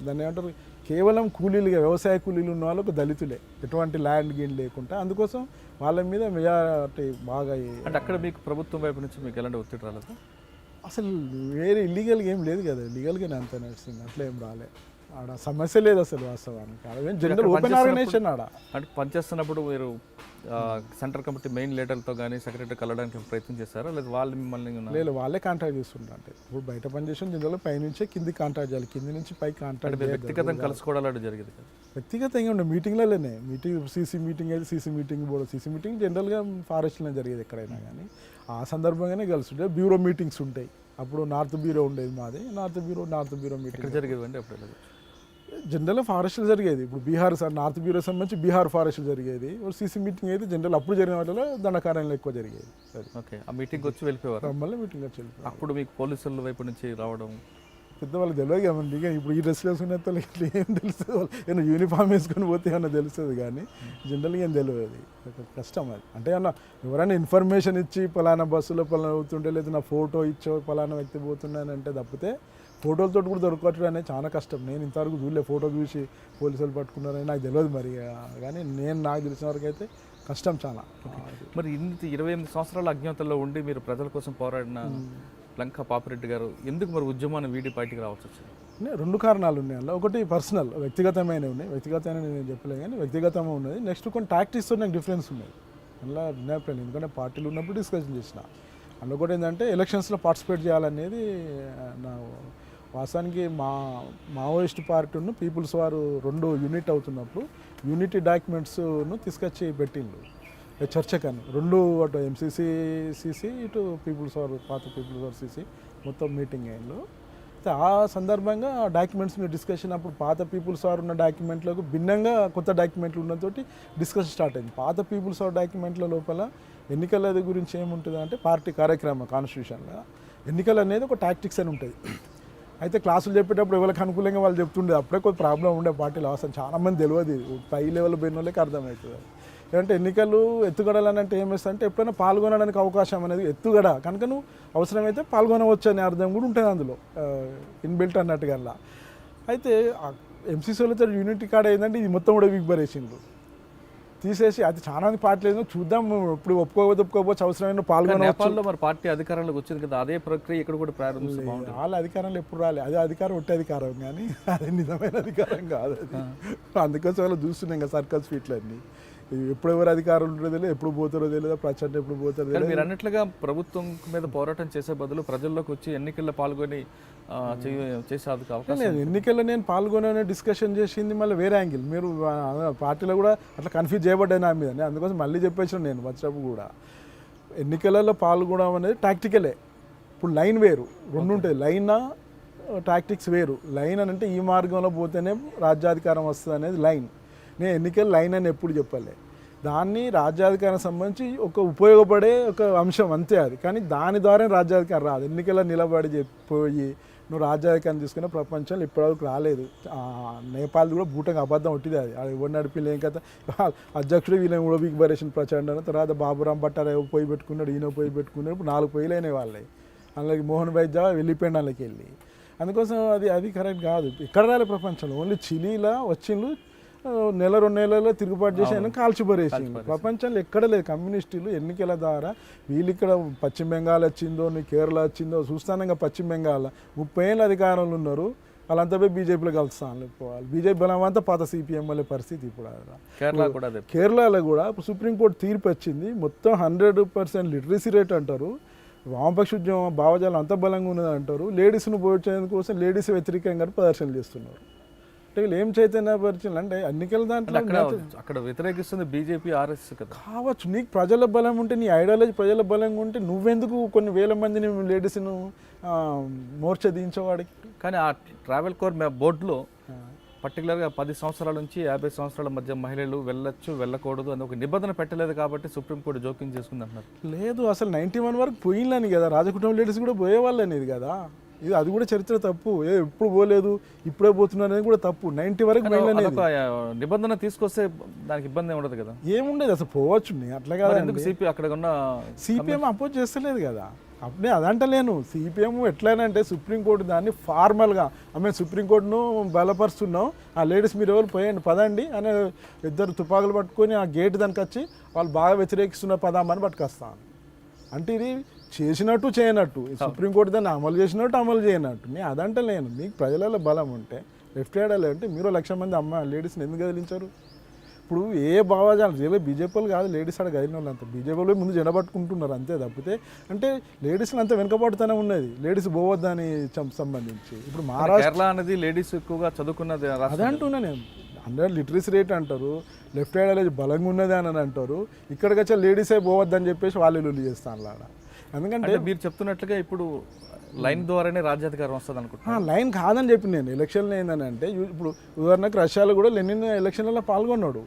Speaker 2: దాన్ని ఏమంటారు, కేవలం కూలీలుగా వ్యవసాయ కూలీలు ఉన్న వాళ్ళకు దళితులే, ఎటువంటి ల్యాండ్ గీన్ లేకుండా. అందుకోసం వాళ్ళ మీద మెజారిటీ బాగా.
Speaker 1: అంటే అక్కడ మీకు ప్రభుత్వం వైపు నుంచి మీకు ఎలాంటి ఒత్తిడి రాలేదు?
Speaker 2: అసలు వేరే ఇల్లీగల్గా ఏం లేదు కదా, లీగల్గానే అంత నడుస్తుంది, అట్లా ఏం రాలే. ఆడ సమస్య లేదు అసలు వాస్తవానికి. ఆడ జనరల్ ఓపెన్ ఆర్గనైజేషన్. ఆడ అంటే
Speaker 1: పనిచేస్తున్నప్పుడు మీరు సెంట్రల్ కమిటీ మెయిన్ లీడర్తో కానీ సెక్రటరీ కలవడానికి ప్రయత్నం చేస్తారా, లేదా వాళ్ళు మిమ్మల్ని?
Speaker 2: లేదు, వాళ్ళే కాంటాక్ట్ చేస్తుంటారు. అంటే ఇప్పుడు బయట పనిచేసిన జనరల్ పైనుంచే కింది కాంటాక్ట్ చేయాలి, కింది నుంచి పై కాంటాక్ట్.
Speaker 1: వ్యక్తిగతంగా కలుసుకోవడాలు జరిగేది కదా?
Speaker 2: వ్యక్తిగతంగా ఉండే మీటింగ్లలోనే, సీసీ మీటింగ్ అయితే సీసీ మీటింగ్ పోవడం. సీసీ మీటింగ్ జనరల్గా ఫారెస్ట్లోనే జరిగేది ఎక్కడైనా కానీ, ఆ సందర్భంగానే కలుస్తుంటే. బ్యూరో మీటింగ్స్ ఉంటాయి, అప్పుడు నార్త్ బ్యూరో ఉండేది మాది, నార్త్ బ్యూరో మీటింగ్
Speaker 1: జరిగేది అండి అప్పుడు.
Speaker 2: జనరల్ ఫారెస్ట్లు జరిగేది, ఇప్పుడు బీహార్ నార్త్ బ్యూరో సంబంధించి బీహార్ ఫారెస్ట్లు జరిగేది. సీసీ మీటింగ్ అయితే జనరల్ అప్పుడు జరిగిన వాటిలో దండకార్యంలో ఎక్కువ జరిగేది.
Speaker 1: ఓకే, ఆ మీటింగ్ వచ్చి వెళ్ళిపోయారు?
Speaker 2: మళ్ళీ మీటింగ్ వచ్చి వెళ్ళిపోయారు.
Speaker 1: అప్పుడు మీకు పోలీసుల వైపు నుంచి రావడం
Speaker 2: పెద్దవాళ్ళు తెలియదు కదండి. ఇక ఇప్పుడు ఈ డ్రెస్ వేసుకునే ఇట్లా ఏం తెలుస్తుంది, ఏమన్నా యూనిఫామ్ వేసుకొని పోతే ఏమన్నా తెలుస్తుంది, కానీ జనరల్గా ఏం తెలియదు. కష్టం అది. అంటే ఏమన్నా ఎవరైనా ఇన్ఫర్మేషన్ ఇచ్చి పలానా బస్సులో పలానా అవుతుంటే, లేదా నా ఫోటో ఇచ్చో పలానా వ్యక్తి పోతున్నానంటే తప్పితే ఫోటోలతో కూడా దొరకటం అనేది చాలా కష్టం. నేను ఇంతవరకు చూడలే, ఫోటో చూసి పోలీసులు పట్టుకున్నారని నాకు తెలియదు మరి, కానీ నాకు తెలిసిన వరకు అయితే కష్టం చాలా.
Speaker 1: మరి ఇంత 28 సంవత్సరాల అజ్ఞాతంలో ఉండి మీరు ప్రజల కోసం పోరాడిన లంకా పాపిరెడ్డి గారు ఎందుకు మరి ఉద్యమాన్ని వీడి బయటికి రావాల్సి వచ్చింది?
Speaker 2: రెండు కారణాలు ఉన్నాయి అందులో. ఒకటి పర్సనల్, వ్యక్తిగతమైనవి ఉన్నాయి. వ్యక్తిగతమైన నేను చెప్పలేదు కానీ వ్యక్తిగతంగా ఉన్నది. నెక్స్ట్ కొన్ని టాక్టిక్స్తో నాకు డిఫరెన్స్ ఉన్నది అందులో విన్నప్పుడు. ఎందుకంటే పార్టీలు ఉన్నప్పుడు డిస్కషన్ చేసిన. అందులో కూడా ఏంటంటే ఎలక్షన్స్లో పార్టిసిపేట్ చేయాలనేది నా వాస్తవానికి. మావోయిస్ట్ పార్టీను పీపుల్స్ వారు రెండు యూనిట్ అవుతున్నప్పుడు యూనిటీ డాక్యుమెంట్స్ను తీసుకొచ్చి పెట్టిండు చర్చకని. రెండు అటు ఎంసీసీ ఇటు పీపుల్స్ వారు, పాత పీపుల్స్ వారు సీసీ మొత్తం మీటింగ్ అయ్యిండు. అయితే ఆ సందర్భంగా ఆ డాక్యుమెంట్స్ మీద డిస్కషన్ అప్పుడు పాత పీపుల్స్ వారు ఉన్న డాక్యుమెంట్లకు భిన్నంగా కొత్త డాక్యుమెంట్లు ఉన్నతోటి డిస్కషన్ స్టార్ట్ అయింది. పాత పీపుల్స్ వారు డాక్యుమెంట్ల లోపల ఎన్నికల గురించి ఏముంటుంది అంటే పార్టీ కార్యక్రమం కాన్స్టిట్యూషన్లో ఎన్నికలు అనేది ఒక టాక్టిక్స్ అని ఉంటుంది. అయితే క్లాసులు చెప్పేటప్పుడు ఎవరికి అనుకూలంగా వాళ్ళు చెప్తుండే. అప్పుడే కొంచెం ప్రాబ్లం ఉండే పార్టీలో. అసలు చాలామంది తెలియదు, పై లెవెల్ పోయిన వాళ్ళకి అర్థమవుతుంది. ఏంటంటే ఎన్నికలు ఎత్తుగడలని అంటే ఏం వేస్తా అంటే ఎప్పుడైనా పాల్గొనడానికి అవకాశం అనేది ఎత్తుగడ కనుక నువ్వు అవసరమైతే పాల్గొనవచ్చు అనే అర్థం కూడా ఉంటుంది అందులో, ఇన్బిల్ట్ అన్నట్టుగా. అయితే ఎంసీసీలతో యూనిటీ కార్డ్ ఏంటంటే ఇది మొత్తం కూడా విగ్బరేసిండ్రు తీసేసి. అది చాలా పార్టీలు ఏదో చూద్దాం, ఇప్పుడు ఒప్పుకోకపోవచ్చు అవసరమైన పాల్గొనవచ్చు.
Speaker 1: మరి పార్టీ అధికారంలోకి వచ్చింది కదా, అదే ప్రక్రియ ఇక్కడ కూడా ప్రారంభించాలి.
Speaker 2: వాళ్ళ అధికారంలో ఎప్పుడు రాలే. అదే అధికారం ఒట్టే అధికారం కానీ అది నిజమైన అధికారం కాదు అది. అందుకోసం వాళ్ళు చూస్తున్నాం ఇంకా సర్కస్ ఫీట్లన్నీ. ఎప్పుడు ఎవరు అధికారులు ఉంటుందో తెలియదు, ఎప్పుడు పోతారో తెలియదు, ప్రచారం ఎప్పుడు పోతారో తెలియదు.
Speaker 1: మీరు అన్నట్లుగా ప్రభుత్వం మీద పోరాటం చేసే బదులు ప్రజల్లోకి వచ్చి ఎన్నికల్లో పాల్గొని చేసే అవకాశం
Speaker 2: లేదు. ఎన్నికల్లో నేను పాల్గొనే డిస్కషన్ చేసింది మళ్ళీ వేరే యాంగిల్. మీరు పార్టీలో కూడా అట్లా కన్ఫ్యూజ్ చేయబడ్డాయి నా మీద. అందుకోసం మళ్ళీ చెప్పేసాను నేను వచ్చినప్పుడు కూడా, ఎన్నికలలో పాల్గొనడం అనేది టాక్టికలే. ఇప్పుడు లైన్ వేరు, రెండు ఉంటాయి. లైన్ టాక్టిక్స్ వేరు. లైన్ అని అంటే ఈ మార్గంలో పోతేనే రాజ్యాధికారం వస్తుంది అనేది లైన్. నేను ఎన్నికల లైన్ అని ఎప్పుడు చెప్పలే. దాన్ని రాజ్యాధికారం సంబంధించి ఒక ఉపయోగపడే ఒక అంశం అంతే అది. కానీ దాని ద్వారా రాజ్యాధికారం రాదు. ఎన్నికల్లో నిలబడి చెప్పి నువ్వు రాజ్యాధికారం తీసుకునే ప్రపంచంలో ఇప్పటివరకు రాలేదు. నేపాల్ కూడా బూటంగా అబద్ధం ఒట్టిది. అది ఎవరు నడిపిలే ఏం కదా. అధ్యక్షుడు వీళ్ళని కూడా విగ్బరేషన్ ప్రచండ, తర్వాత బాబురాం భట్టారావు పొయ్యి పెట్టుకున్నాడు, ఈయన పొయ్యి పెట్టుకున్నాడు. ఇప్పుడు 4 పొయ్యిలు అయినాయి వాళ్ళే. అందులోకి మోహన్ భాయ్ జా వెళ్ళిపోయింది వాళ్ళకి వెళ్ళి. అందుకోసం అది కరెక్ట్ కాదు. ఇక్కడ రాలే ప్రపంచంలో. ఓన్లీ చిలీలా వచ్చిండ్రు, నెల 2 నెలల్లో తిరుగుబాటు చేసి ఆయన కాల్చిపరేసి. ప్రపంచంలో ఎక్కడ లేదు. కమ్యూనిస్టులు ఎన్నికల ద్వారా వీళ్ళు ఇక్కడ పశ్చిమ బెంగాల్ వచ్చిందో, కేరళ వచ్చిందో చూస్తాను. ఇంకా పశ్చిమ బెంగాల్ 30 ఏళ్ళ అధికారంలో ఉన్నారు. వాళ్ళంతా పోయి బీజేపీలో కలుస్తాను పోవాలి. బీజేపీ బలం అంతా పాత సిపిఎం వల్లే పరిస్థితి ఇప్పుడు. కేరళలో కూడా సుప్రీంకోర్టు తీర్పు వచ్చింది. మొత్తం 100% లిటరసీ రేట్ అంటారు. వామపక్ష ఉద్యమం భావజాలం అంత బలంగా ఉన్నది అంటారు. లేడీస్ను పోర్చేందుకు కోసం లేడీస్ వ్యతిరేకంగా ప్రదర్శనలు చేస్తున్నారు. వీళ్ళు ఏం చైతన్యపరిచింది అంటే ఎన్నికల దాంట్లో
Speaker 1: అక్కడ వ్యతిరేకిస్తుంది బీజేపీ, ఆర్ఎస్ఎస్ కదా.
Speaker 2: కావచ్చు. నీకు ప్రజల బలం ఉంటే, నీ ఐడియాలజీ ప్రజల బలంగా ఉంటే నువ్వెందుకు కొన్ని వేల మందిని లేడీస్ను మోర్చ దించేవాడికి.
Speaker 1: కానీ ఆ ట్రావెల్ కోర్ బోర్డులో పర్టికులర్గా 10 సంవత్సరాల నుంచి 50 సంవత్సరాల మధ్య మహిళలు వెళ్ళొచ్చు వెళ్ళకూడదు అని ఒక నిబంధన పెట్టలేదు కాబట్టి సుప్రీంకోర్టు జోక్యం చేసుకుంది అంటున్నారు.
Speaker 2: లేదు, అసలు 91 వరకు పోయిందని కదా. రాజకుటుంబ లేడీస్ కూడా పోయేవాళ్ళు అనేది కదా. అది కూడా చరిత్ర తప్పు. ఎప్పుడు పోలేదు ఇప్పుడే పోతున్నారు అనేది కూడా తప్పు. 90 వరకు
Speaker 1: నిబంధన తీసుకొస్తే దానికి ఇబ్బంది ఉండదు కదా.
Speaker 2: ఏముండేది అసలు పోవచ్చు. అట్లా కాదు.
Speaker 1: ఎందుకు అక్కడ ఉన్న
Speaker 2: సిపిఎం అపోజ్ చేస్తలేదు కదా. అప్పుడే అదంటలేను. సిపిఎం ఎట్లయినంటే సుప్రీంకోర్టు దాన్ని ఫార్మల్గా సుప్రీంకోర్టును బలపరుస్తున్నాం, ఆ లేడీస్ మీరు ఎవరు పోయండి పదండి అనే 2 తుపాకులు పట్టుకొని ఆ గేట్ దానికి వచ్చి వాళ్ళు బాగా వ్యతిరేకిస్తున్న పదామని పట్టుకొస్తాను అంటే ఇది చేసినట్టు చేయనట్టు. సుప్రీంకోర్టు దాన్ని అమలు చేసినట్టు అమలు చేయనట్టు. నేను అదంటలేను. మీకు ప్రజలలో బలం ఉంటే లెఫ్ట్ హ్యాండ్ అంటే మీరు 1,00,000 మంది లేడీస్ని ఎందుకు కదిలించారు? ఇప్పుడు ఏ భావజాలం బీజేపీలు కాదు లేడీస్ ఆడ కదిలిన వాళ్ళు అంతా బీజేపీలో ముందు జనబట్టుకుంటున్నారు అంతే తప్పితే. అంటే లేడీస్లు అంతా వెనుకబడుతూనే ఉన్నది లేడీస్ పోవద్దని సంబంధించి. ఇప్పుడు
Speaker 1: మహారాష్ట్ర అనేది లేడీస్ ఎక్కువగా చదువుకున్నది
Speaker 2: అదంటున్నా నేను. అందరూ లిటరసీ రేట్ అంటారు, లెఫ్ట్ హ్యాండ్ అనేది బలంగా ఉన్నది అని అంటారు. ఇక్కడికి వచ్చే లేడీసే పోవద్దని చెప్పేసి వాళ్ళు లొల్లి చేస్తాను అలా. ఎందుకంటే
Speaker 1: మీరు చెప్తున్నట్లుగా ఇప్పుడు లైన్ ద్వారానే రాజ్యాధికారం వస్తుంది అనుకుంటున్నాను.
Speaker 2: లైన్ కాదని చెప్పి నేను ఎలక్షన్లో ఏందని అంటే ఇప్పుడు ఉదాహరణకు రష్యాలో కూడా లెనిన్ ఎలక్షన్లలో పాల్గొనలేదు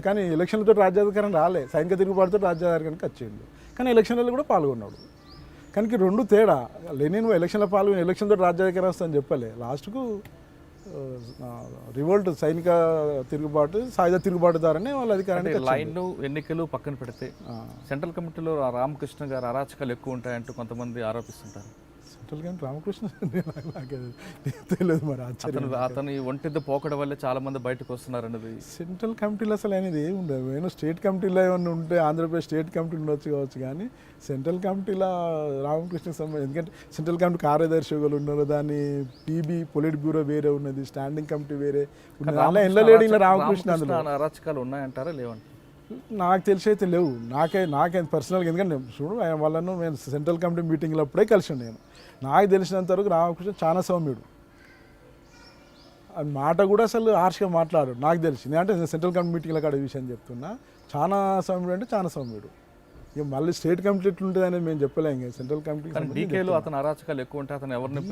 Speaker 2: కానీ ఎలక్షన్లతో రాజ్యాధికారం రాలే. సైనిక తిరుగుబాటుతో రాజ్యాధికారానికి వచ్చిండు కానీ ఎలక్షన్లలో కూడా పాల్గొన్నాడు. కానీ 2 తేడా. లెనిన్ ఎలక్షన్లో పాల్గొని ఎలక్షన్తో రాజ్యాధికారం వస్తుందని చెప్పలే. లాస్ట్కు రివోల్ట్ సైనిక తిరుగుబాటు సాయుధ తిరుగుబాటు ద్వారానే వాళ్ళ అధికారానికి.
Speaker 1: లైన్ ఎన్నికలు పక్కన పెడితే సెంట్రల్ కమిటీలో రామకృష్ణ గారు అరాచకాలు ఎక్కువ ఉంటాయంటూ కొంతమంది ఆరోపిస్తుంటారు.
Speaker 2: సెంట్రల్ కమిటీ రామకృష్ణ నాకు తెలియదు మరి ఆశ్చర్యం.
Speaker 1: అతని ఒంటిది పోకడం వల్లే చాలా మంది బయటకు వస్తున్నారు అన్నది.
Speaker 2: సెంట్రల్ కమిటీలో అసలు అనేది ఏమి ఉండదు. నేను స్టేట్ కమిటీలో ఏమన్నా ఉంటే ఆంధ్రప్రదేశ్ స్టేట్ కమిటీ ఉండొచ్చు కావచ్చు, కానీ సెంట్రల్ కమిటీలో రామకృష్ణకి సంబంధించి, ఎందుకంటే సెంట్రల్ కమిటీ కార్యదర్శి ఉన్నారు, దాన్ని పీబీ పొలిట్ బ్యూరో వేరే ఉన్నది, స్టాండింగ్ కమిటీ వేరే ఉన్నది. అలా వెళ్ళలేడు ఇలా రామకృష్ణ. అందులో
Speaker 1: అరాచకాలు ఉన్నాయంటారా లేవంటారు?
Speaker 2: నాకు తెలిసి అయితే లేవు. నాకే పర్సనల్గా, ఎందుకంటే చూడు వాళ్ళను నేను సెంట్రల్ కమిటీ మీటింగ్లో అప్పుడే కలిసాను. నేను నాకు తెలిసినంత వరకు రామకృష్ణ చాలా సౌమ్యుడు, అది మాట కూడా అసలు హార్ష్గా మాట్లాడు. నాకు తెలిసింది అంటే సెంట్రల్ కమిటీ మీటింగ్లో కాడ విషయం చెప్తున్నా, చాలా సౌమ్యుడు అంటే చాలా సౌమ్యుడు. ఇక మళ్ళీ స్టేట్ కమిటీ ఎట్లుంటుంది అనేది మేము చెప్పలేం. సెంట్రల్ కమిటీ
Speaker 1: డీకేలో అతను అరాచకాలు ఎక్కువ ఉంటే అతను ఎవరిని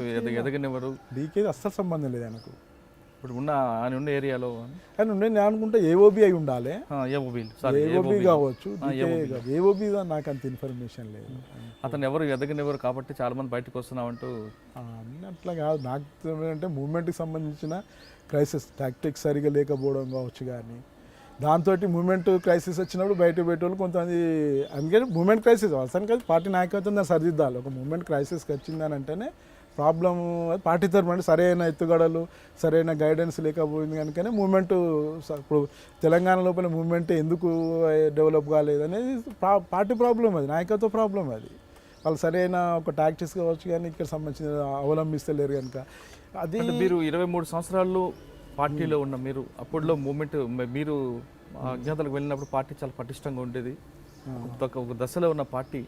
Speaker 1: ఎదగనివ్వరు.
Speaker 2: డీకే అస్సలు సంబంధం లేదు ఆయనకు.
Speaker 1: ఇప్పుడు ఆయన ఉన్న ఏరియాలో
Speaker 2: కానీ నేను అనుకుంటే ఏఓబి అయి ఉండాలి, ఏఓబి కావచ్చు, ఏఓబి నాకు అంత ఇన్ఫర్మేషన్ లేదు.
Speaker 1: అతను ఎవరు ఎదగనివ్వరు కాబట్టి చాలా మంది బయటకు వస్తున్నామంటూ.
Speaker 2: అట్లా కాదు, నాకు అంటే మూవ్మెంట్కి సంబంధించిన క్రైసిస్ టాక్టిక్స్ సరిగా లేకపోవడం కావచ్చు, కానీ దాంతో మూవ్మెంట్ క్రైసిస్ వచ్చినప్పుడు బయట వాళ్ళు కొంతమంది, అందుకని మూవ్మెంట్ క్రైసిస్ అవసరం కాదు, పార్టీ నాయకత్వం దాన్ని సరిదిద్దాలి. ఒక మూవ్మెంట్ క్రైసిస్కి వచ్చిందని అంటేనే ప్రాబ్లం పార్టీ తరఫున అంటే సరైన ఎత్తుగడలు సరైన గైడెన్స్ లేకపోయింది కనుకనే మూవ్మెంట్. ఇప్పుడు తెలంగాణ లోపల మూవ్మెంట్ ఎందుకు డెవలప్ కాలేదనేది పార్టీ ప్రాబ్లం, అది నాయకత్వ ప్రాబ్లం. అది వాళ్ళు సరైన ఒక టాక్టిక్స్ కావచ్చు, కానీ ఇక్కడ సంబంధించిన అవలంబిస్తలేరు కనుక. అది
Speaker 1: మీరు 23 సంవత్సరాల్లో పార్టీలో ఉన్న మీరు, అప్పట్లో మూవ్మెంట్, మీరు అజ్ఞాతలకు వెళ్ళినప్పుడు పార్టీ చాలా పటిష్టంగా ఉండేది, ఒక దశలో ఉన్న పార్టీ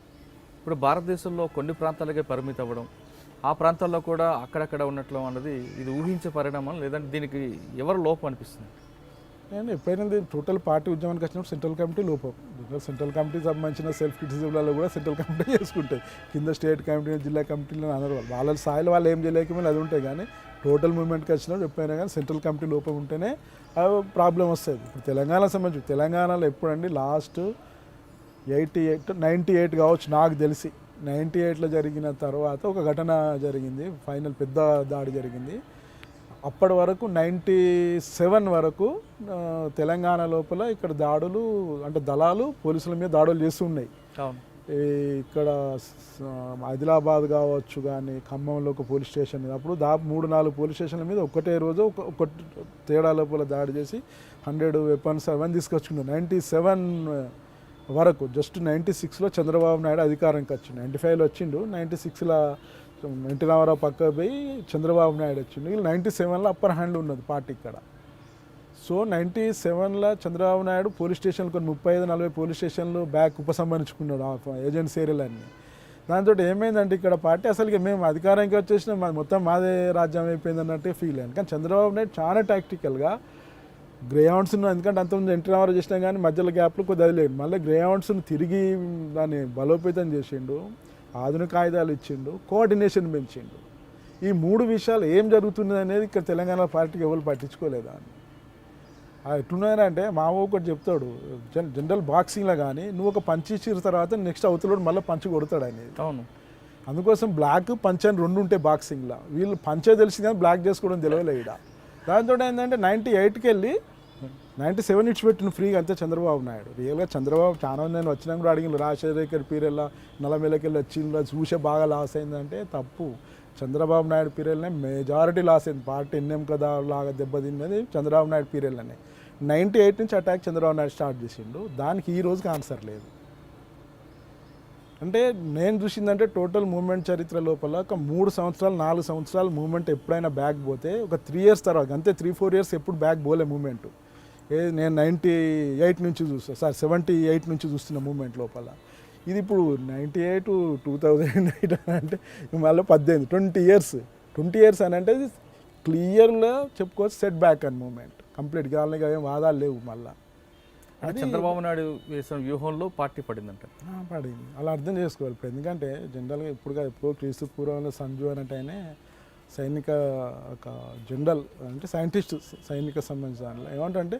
Speaker 1: ఇప్పుడు భారతదేశంలో కొన్ని ప్రాంతాలకే పరిమితం అవ్వడం, ఆ ప్రాంతాల్లో కూడా అక్కడక్కడ ఉన్నట్లు అన్నది ఇది ఊహించే పరిణామం, లేదంటే దీనికి ఎవరు లోపం అనిపిస్తుంది?
Speaker 2: నేను ఎప్పుడైనా టోటల్ పార్టీ ఉద్యమానికి వచ్చినప్పుడు సెంట్రల్ కమిటీ లోపం. సెంట్రల్ కమిటీకి సంబంధించిన సెల్ఫ్ క్రిటిసిజంలలో కూడా సెంట్రల్ కమిటీ చేసుకుంటాయి. కింద స్టేట్ కమిటీ, జిల్లా కమిటీలో అందరూ వాళ్ళ స్థాయిలో వాళ్ళు ఏం చేయలేకపోయినా అది ఉంటాయి, కానీ టోటల్ మూవ్మెంట్కి వచ్చినప్పుడు ఎప్పుడైనా కానీ సెంట్రల్ కమిటీ లోపం ఉంటేనే ప్రాబ్లం వస్తుంది. ఇప్పుడు తెలంగాణ సంబంధించి తెలంగాణలో ఎప్పుడండి లాస్ట్ 98 కావచ్చు నాకు తెలిసి, 98లో జరిగిన తర్వాత ఒక ఘటన జరిగింది, ఫైనల్ పెద్ద దాడి జరిగింది. అప్పటి వరకు 97 వరకు తెలంగాణ లోపల ఇక్కడ దాడులు అంటే దళాలు పోలీసుల మీద దాడులు చేస్తూ ఉన్నాయి. ఇక్కడ ఆదిలాబాద్ కావచ్చు, కానీ ఖమ్మంలో ఒక పోలీస్ స్టేషన్, అప్పుడు 3-4 పోలీస్ స్టేషన్ల మీద ఒకటే రోజు ఒక తేడా లోపల దాడి చేసి 100 వెపన్స్ అవన్నీ తీసుకొచ్చుకున్నారు. 97 వరకు. జస్ట్ 96లో చంద్రబాబు నాయుడు అధికారానికి వచ్చిండు, 95లో వచ్చిండు, 96లో ఎన్టీ రామారావు పక్క పోయి చంద్రబాబు నాయుడు వచ్చిండు. 97లో అప్పర్ హ్యాండ్ ఉన్నది పార్టీ ఇక్కడ. సో 97లో చంద్రబాబు నాయుడు పోలీస్ స్టేషన్లు కొన్ని 35-40 పోలీస్ స్టేషన్లు బ్యాక్ ఉపసంహరించుకున్నాడు ఆ ఏజెంట్స్ ఏరియాలన్నీ. దాంతో ఏమైందంటే ఇక్కడ పార్టీ అసలుకి మేము అధికారానికి వచ్చేసినా మొత్తం మాదే రాజ్యం అయిపోయింది అన్నట్టే ఫీల్ అయ్యాను. కానీ చంద్రబాబు నాయుడు చాలా టాక్టికల్గా గ్రేహౌండ్స్ను, ఎందుకంటే అంతకుముందు ఎన్టీ రామారావు చేసినా కానీ మధ్యలో గ్యాప్లు కొద్ది వదిలేదు, మళ్ళీ గ్రేహౌండ్స్ను తిరిగి దాన్ని బలోపేతం చేసిండు, ఆధునిక ఆయుధాలు ఇచ్చిండు, కోఆర్డినేషన్ పెంచిండు. ఈ 3 విషయాలు ఏం జరుగుతున్నది అనేది ఇక్కడ తెలంగాణ పార్టీకి ఎవరు పట్టించుకోలేదా అని. ఎట్లున్నాయంటే మా ఒకటి చెప్తాడు, జనరల్ బాక్సింగ్లో కానీ నువ్వు ఒక పంచ్ ఇచ్చిన తర్వాత నెక్స్ట్ అవతలోడు మళ్ళీ పంచ్ కొడతాడు అనేది.
Speaker 1: అవును,
Speaker 2: అందుకోసం బ్లాక్ పంచ్ అని 2 ఉంటాయి బాక్సింగ్లో. వీళ్ళు పంచే తెలిసి కానీ బ్లాక్ చేసుకోవడం తెలియలే ఇక్కడ. దాంతో ఏంటంటే 98కి వెళ్ళి 97 ఇచ్చిపెట్టిన ఫ్రీగా అంతే చంద్రబాబు నాయుడు. రియల్గా చంద్రబాబు చాలా నేను వచ్చినా కూడా అడిగిన రాజశేఖర్ పీరియడ్లో నల్లమెల్లకెళ్ళి వచ్చిందో చూసే బాగా లాస్ అయిందంటే తప్పు. చంద్రబాబు నాయుడు పీరియడ్లోనే మెజారిటీ లాస్ అయింది. పార్టీ ఎన్ఎం కదా లాగా దెబ్బతిన్నది చంద్రబాబు నాయుడు పీరియడ్లోనే. 98 నుంచి అటాక్ చంద్రబాబు నాయుడు స్టార్ట్ చేసిండు, దానికి ఈ రోజుకి ఆన్సర్ లేదు. అంటే నేను చూసిందంటే టోటల్ మూవ్మెంట్ చరిత్ర లోపల ఒక 3 సంవత్సరాలు 4 సంవత్సరాలు మూవ్మెంట్ ఎప్పుడైనా బ్యాక్ పోతే ఒక 3 ఇయర్స్ తర్వాత అంతే, 3-4 ఇయర్స్ ఎప్పుడు బ్యాక్ పోలే మూవ్మెంట్. నేను 98 నుంచి చూస్తాను, 78 నుంచి చూస్తున్న మూవ్మెంట్ లోపల. ఇది ఇప్పుడు 98 2008 అంటే మళ్ళీ 20 ఇయర్స్ అని అంటే క్లియర్గా చెప్పుకోవచ్చు సెట్ బ్యాక్ అని మూవ్మెంట్ కంప్లీట్ కాలనీగా ఏం వాదాలు లేవు. మళ్ళీ
Speaker 1: అది చంద్రబాబు నాయుడు వేసిన వ్యూహంలో పార్టీ పడిందంట.
Speaker 2: పడింది, అలా అర్థం చేసుకోవాలి. ఇప్పుడు ఎందుకంటే జనరల్గా ఎప్పుడు క్రీస్తు పూర్వంలో సంజు అనేటైనే సైనిక ఒక జనరల్ అంటే సైంటిస్ట్, సైనిక సంబంధించిన దాంట్లో ఏమంటే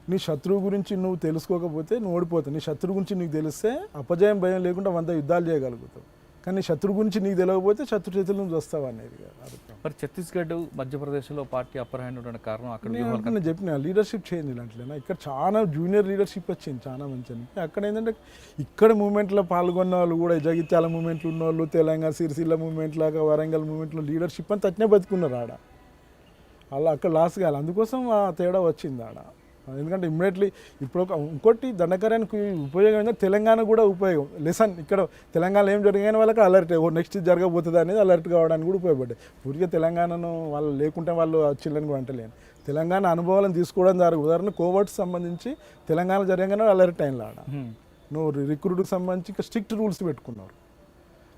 Speaker 2: నీ శత్రువు గురించి నువ్వు తెలుసుకోకపోతే నువ్వు ఓడిపోతావు, నీ శత్రువు గురించి నీకు తెలిస్తే అపజయం భయం లేకుండా 100 యుద్ధాలు చేయగలుగుతావు. కానీ శత్రు గురించి నీకు తెలియకపోతే శత్రు చేతుల నుంచి వస్తావు అనేది అది.
Speaker 1: మరి ఛత్తీస్గఢ్ మధ్యప్రదేశ్లో పార్టీ అప్పర్ హ్యాండ్ ఉండడానికి కారణం అక్కడ
Speaker 2: నేను చెప్పిన లీడర్షిప్ చేంజ్ ఇలాంటిలేనా. ఇక్కడ చాలా జూనియర్ లీడర్షిప్ వచ్చింది చాలా మంచిది. అక్కడ ఏంటంటే ఇక్కడ మూమెంట్లో పాల్గొన్న వాళ్ళు కూడా జగిత్యాల మూమెంట్లు ఉన్న వాళ్ళు, తెలంగాణ సిరిసిల్ల మూమెంట్ లాగా వరంగల్ మూమెంట్లో లీడర్షిప్ అని తట్నే బతుకున్నారు ఆడ. అలా అక్కడ లాస్ కావాలి, అందుకోసం ఆ తేడా వచ్చింది ఆడ. ఎందుకంటే ఇమ్మీడియట్లీ ఇప్పుడు ఇంకోటి దండకార్యానికి ఉపయోగం ఏంటంటే తెలంగాణ కూడా ఉపయోగం లెసన్. ఇక్కడ తెలంగాణలో ఏం జరిగాయని వాళ్ళకి అలర్ట్, నెక్స్ట్ జరగబోతుంది అనేది అలర్ట్ కావడానికి కూడా ఉపయోగపడ్డాయి. పూర్తిగా తెలంగాణను వాళ్ళు లేకుంటే వాళ్ళు చిల్లని కూడా అంటలేను. తెలంగాణ అనుభవాలను తీసుకోవడం జరుగుతుంది. ఉదాహరణ కోవర్ట్స్ సంబంధించి తెలంగాణ జరగగానే అలర్ట్ అయిన ఆడ. నువ్వు రిక్రూట్కి సంబంధించి ఇంకా స్ట్రిక్ట్ రూల్స్ పెట్టుకున్నారు,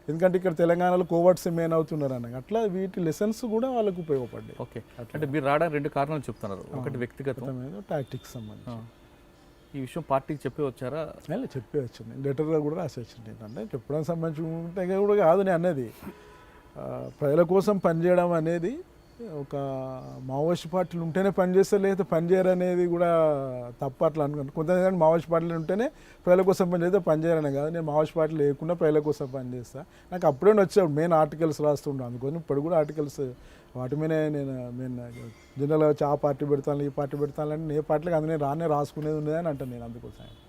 Speaker 2: ఎందుకంటే ఇక్కడ తెలంగాణలో కోవర్ట్స్ మెయిన్ అవుతున్నారు అన్న. అట్లా వీటి లెసన్స్ కూడా వాళ్ళకి ఉపయోగపడ్డాయి.
Speaker 1: ఓకే, అంటే మీరు రావడానికి 2 కారణాలు చెప్తున్నారు. ఒకటి వ్యక్తిగతం,
Speaker 2: టాక్టిక్స్ సంబంధించి.
Speaker 1: ఈ విషయం పార్టీకి చెప్పి వచ్చారా?
Speaker 2: చెప్పి వచ్చింది, లెటర్గా కూడా రాసి వచ్చింది. ఏంటంటే చెప్పడానికి సంబంధించి ఉంటే కూడా కాదు నేను అన్నది. ప్రజల కోసం పనిచేయడం అనేది ఒక మావోయిస్ట్ పార్టీలు ఉంటేనే పనిచేస్తారు, లేకపోతే పనిచేయరు అనేది కూడా తప్ప. అట్లా అనుకుంటాను కొంతమంది మావోయిస్ట్ పార్టీలు ఉంటేనే ప్రజల కోసం పనిచేస్తే పనిచేయరనే కాదు. నేను మావోయిస్ట్ పార్టీ లేకుండా ప్రజల కోసం పనిచేస్తాను. నాకు అప్పుడే వచ్చాడు మెయిన్ ఆర్టికల్స్ రాస్తుంటాను, అందుకని ఇప్పుడు కూడా ఆర్టికల్స్ వాటి మీదే నేను జనరల్గా వచ్చి ఆ పార్టీ పెడతాను ఈ పార్టీ పెడతాను అంటే ఏ పార్టీలకు అందులో రానే రాసుకునేది ఉండేదని అంటాను నేను. అందుకోసం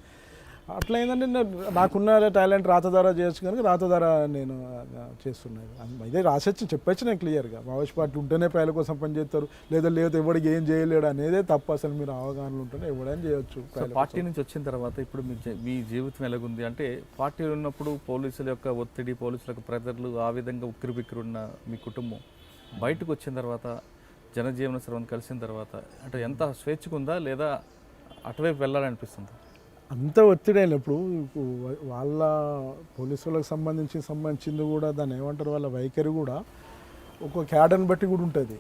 Speaker 2: అట్లా ఏంటంటే నాకున్న టాలెంట్ రాత ద్వారా చేయొచ్చు కనుక రాత ద్వారా నేను చేస్తున్నాను. ఇదే రాసొచ్చి చెప్పొచ్చు నేను క్లియర్గా. మావోయిస్ట్ పార్టీ ఉంటేనే ప్రజల కోసం పనిచేస్తారు, లేదా ఎవరికి ఏం చేయలేడు అనేదే తప్ప. అసలు మీరు అవగాహనలు ఉంటేనే ఎవడైనా చేయొచ్చు.
Speaker 1: పార్టీ నుంచి వచ్చిన తర్వాత ఇప్పుడు మీ జీవితం ఎలాగుంది అంటే, పార్టీలో ఉన్నప్పుడు పోలీసుల యొక్క ఒత్తిడి, పోలీసుల యొక్క ప్రెజర్లు, ఆ విధంగా ఉక్కిరిబిక్కిరున్న మీ కుటుంబం బయటకు వచ్చిన తర్వాత జనజీవన స్రవం కలిసిన తర్వాత అంటే ఎంత స్వేచ్ఛగా ఉందా, లేదా అటువైపు వెళ్ళాలనిపిస్తుంది?
Speaker 2: అంత ఒత్తిడి అయినప్పుడు వాళ్ళ పోలీసు వాళ్ళకి సంబంధించింది కూడా దాన్ని ఏమంటారు, వాళ్ళ వైఖరి కూడా ఒక క్యాడర్ని బట్టి కూడా ఉంటుంది.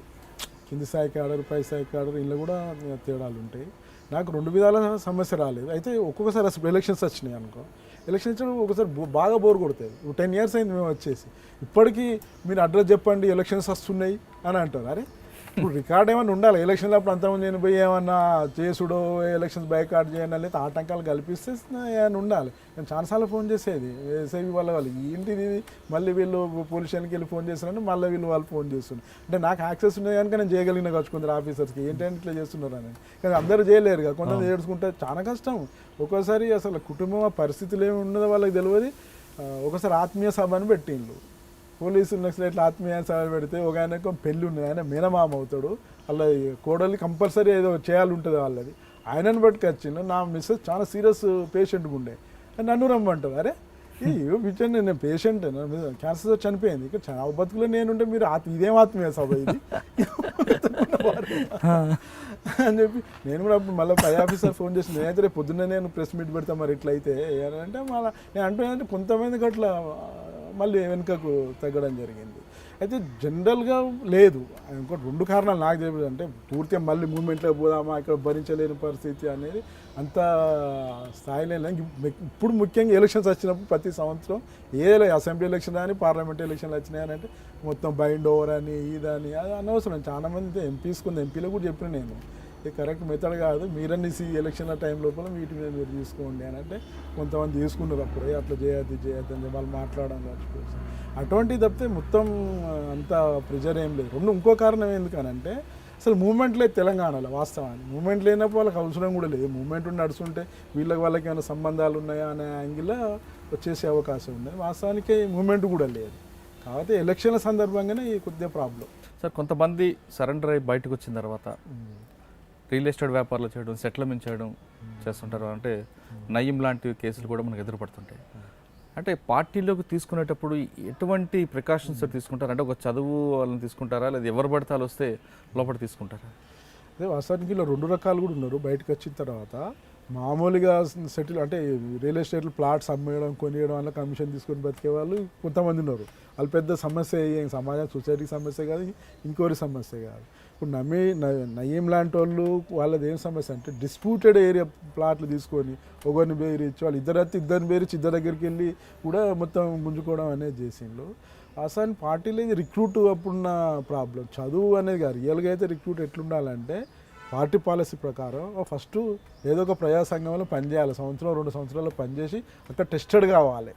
Speaker 2: కింది స్థాయి క్యాడర్, పై స్థాయి క్యాడర్, ఇలా కూడా తేడాలు ఉంటాయి. నాకు 2 విధాల సమస్య రాలేదు. అయితే ఒక్కొక్కసారి అసలు ఎలక్షన్స్ వచ్చినాయి అనుకో, ఎలక్షన్స్ ఒకసారి బాగా బోర్ కొడుతుంది. 10 years అయింది మేము వచ్చేసి, ఇప్పటికీ మీరు అడ్రస్ చెప్పండి ఎలక్షన్స్ వస్తున్నాయి అని అంటారు. అరే ఇప్పుడు రికార్డ్ ఏమైనా ఉండాలి. ఎలక్షన్లో అప్పుడు అంతమంది నేను పోయి ఏమన్నా చేసుడో ఎలక్షన్స్ బైకాట్ చేయండి లేదా ఆటంకాలు కల్పిస్తే ఏమైనా ఉండాలి. నేను చాలాసార్లు ఫోన్ చేసేది ఎస్ఐ వాళ్ళు ఏంటిది, మళ్ళీ వీళ్ళు పోలీస్ స్టేషన్కి వెళ్ళి ఫోన్ చేస్తున్నారని మళ్ళీ వాళ్ళు ఫోన్ చేస్తున్నారు. అంటే నాకు యాక్సెస్ ఉంది కనుక నేను చేయగలిగిన కొందరు ఆఫీసర్స్కి ఏంటంటే ఇట్లా చేస్తున్నారు అని. కానీ అందరూ చేయలేరు కదా, కొంతమంది ఏడ్చుకుంటే చాలా కష్టం. ఒక్కోసారి అసలు కుటుంబం పరిస్థితులు ఏమి ఉన్నదో వాళ్ళకి తెలియదు. ఒకసారి ఆత్మీయ సభ అని పెట్టిండ్రు పోలీసులు. నెక్స్ట్ ఇట్లా ఆత్మీయ సభ పెడితే ఒక ఆయనకు పెళ్ళి ఉన్నది, ఆయన మేనమామ అవుతాడు, అలా కోడలి కంపల్సరీ ఏదో చేయాలి ఉంటుంది వాళ్ళది. ఆయనను పట్టుకొచ్చిండు. నా మిస్సెస్ చాలా సీరియస్ పేషెంట్గా ఉండే, నన్ను రమ్మంటారు. అరే ఏ పిచ్చండి, నేను పేషెంట్, క్యాన్సర్ చనిపోయింది, ఇక్కడ చాలా బతుకులో నేనుంటే మీరు ఇదేం ఆత్మీయ సభ ఇది అని చెప్పి నేను కూడా అప్పుడు మళ్ళీ పై ఆఫీసర్ ఫోన్ చేసి నేనైతే రేపు పొద్దున్నే నేను ప్రెస్ మీట్ పెడతాను మరి ఇట్లయితే అంటే మళ్ళీ నేను అంటున్నానంటే కొంతమందికి అట్లా మళ్ళీ వెనుకకు తగ్గడం జరిగింది. అయితే జనరల్గా లేదు. ఇంకోటి 2 కారణాలు నాకు తెలియదు. అంటే పూర్తిగా మళ్ళీ మూవ్మెంట్లోకి పోదామా, ఇక్కడ భరించలేని పరిస్థితి అనేది అంత స్థాయిలో. ఇప్పుడు ముఖ్యంగా ఎలక్షన్స్ వచ్చినప్పుడు ప్రతి సంవత్సరం ఏ అసెంబ్లీ ఎలక్షన్ కానీ పార్లమెంట్ ఎలక్షన్లు వచ్చినాయని అంటే మొత్తం బైండ్ ఓవర్ అని ఇదని అది అనవసరం. చాలామంది ఎంపీలు కూడా చెప్పిన నేను ఇది కరెక్ట్ మెథడ్ కాదు, మీరన్నీ ఎలక్షన్ల టైం లోపల వీటి మీద మీరు తీసుకోండి అని అంటే కొంతమంది తీసుకున్నారు. అప్పుడు అట్లా చేయద్దు అని వాళ్ళు మాట్లాడడం మర్చిపోయి అటువంటివి తప్పితే మొత్తం అంత ప్రెజర్ ఏం లేదు. ఇంకో కారణం ఎందుకనంటే అసలు మూమెంట్ లేదు తెలంగాణలో. వాస్తవాన్ని మూమెంట్ లేనప్పుడు వాళ్ళకి అవసరం కూడా లేదు. మూమెంట్ ఉండి నడుస్తుంటే వాళ్ళకి ఏమైనా సంబంధాలు ఉన్నాయా అనే యాంగిల్లో వచ్చేసే అవకాశం ఉంది. వాస్తవానికి మూమెంట్ కూడా లేదు. కాబట్టి ఎలక్షన్ల సందర్భంగానే ఈ కొద్దిగా ప్రాబ్లం.
Speaker 1: సార్, కొంతమంది సరెండర్ అయ్యి బయటకు వచ్చిన తర్వాత రియల్ ఎస్టేట్ వ్యాపారాలు చేయడం, సెటిల్మెంట్ చేయడం చేస్తుంటారు. అంటే నయీం లాంటి కేసులు కూడా మనకు ఎదురుపడుతుంటాయి. అంటే పార్టీలోకి తీసుకునేటప్పుడు ఎటువంటి ప్రికాషన్స్ తీసుకుంటారు? అంటే ఒక చదువు వాళ్ళని తీసుకుంటారా, లేదా ఎవరు పడితే వాళ్ళు వస్తే లోపల తీసుకుంటారా?
Speaker 2: అదే వాస్తవానికి ఇలా 2 రకాలు కూడా ఉన్నారు. బయటకు వచ్చిన తర్వాత మామూలుగా సెటిల్ అంటే రియల్ ఎస్టేట్లు ప్లాట్స్ అమ్మేయడం, కొనియడం వల్ల కమిషన్ తీసుకొని బతికే వాళ్ళు కొంతమంది ఉన్నారు. వాళ్ళు పెద్ద సమస్య ఏం సమాజం సొసైటీకి సమస్య కాదు, ఇంకోరి సమస్య కాదు. ఇప్పుడు నయీం లాంటి వాళ్ళది ఏం సమస్య అంటే డిస్ప్యూటెడ్ ఏరియా ప్లాట్లు తీసుకొని ఒకరిని బెదిరించి వాళ్ళు ఇద్దరిని బెదిరించి ఇద్దరి దగ్గరికి వెళ్ళి కూడా మొత్తం గుంజుకోవడం అనేది చేసిండ్రు. అసలు పార్టీలో ఇది రిక్రూట్ అప్పుడున్న ప్రాబ్లం చదువు అనేది కాదు. రియల్గా అయితే రిక్రూట్ ఎట్లుండాలంటే పార్టీ పాలసీ ప్రకారం ఫస్ట్ ఏదో ఒక ప్రజా సంఘంలో పనిచేయాలి. 1-2 సంవత్సరాలు పనిచేసి అక్కడ టెస్టెడ్ కావాలి.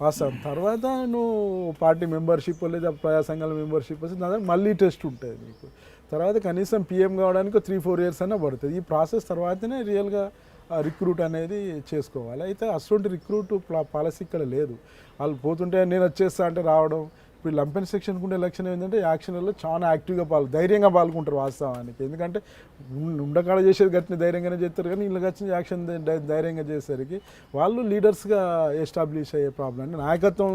Speaker 2: వాస్తవం. తర్వాత నువ్వు పార్టీ మెంబర్షిప్ లేదా ప్రజా సంఘాల మెంబర్షిప్ వస్తే దాని మళ్ళీ టెస్ట్ ఉంటుంది నీకు. తర్వాత కనీసం పిఎం కావడానికి 3-4 ఇయర్స్ అన్నా పడుతుంది. ఈ ప్రాసెస్ తర్వాతనే రియల్గా రిక్రూట్ అనేది చేసుకోవాలి. అయితే అటువంటి రిక్రూట్ పాలసీ ఇక్కడ లేదు. వాళ్ళు పోతుంటే నేను వచ్చేస్తా అంటే రావడం. ఇప్పుడు లంపెన్ సెక్షన్కి ఉండే లక్షణం ఏంటంటే యాక్షన్లలో చాలా యాక్టివ్గా ధైర్యంగా పాల్గొంటారు వాస్తవానికి. ఎందుకంటే ఉండకాడ చేసేది గట్టిన ధైర్యంగానే చేస్తారు, కానీ వీళ్ళకి వచ్చిన యాక్షన్ ధైర్యంగా చేసేసరికి వాళ్ళు లీడర్స్గా ఎస్టాబ్లిష్ అయ్యే ప్రాబ్లం. అంటే నాయకత్వం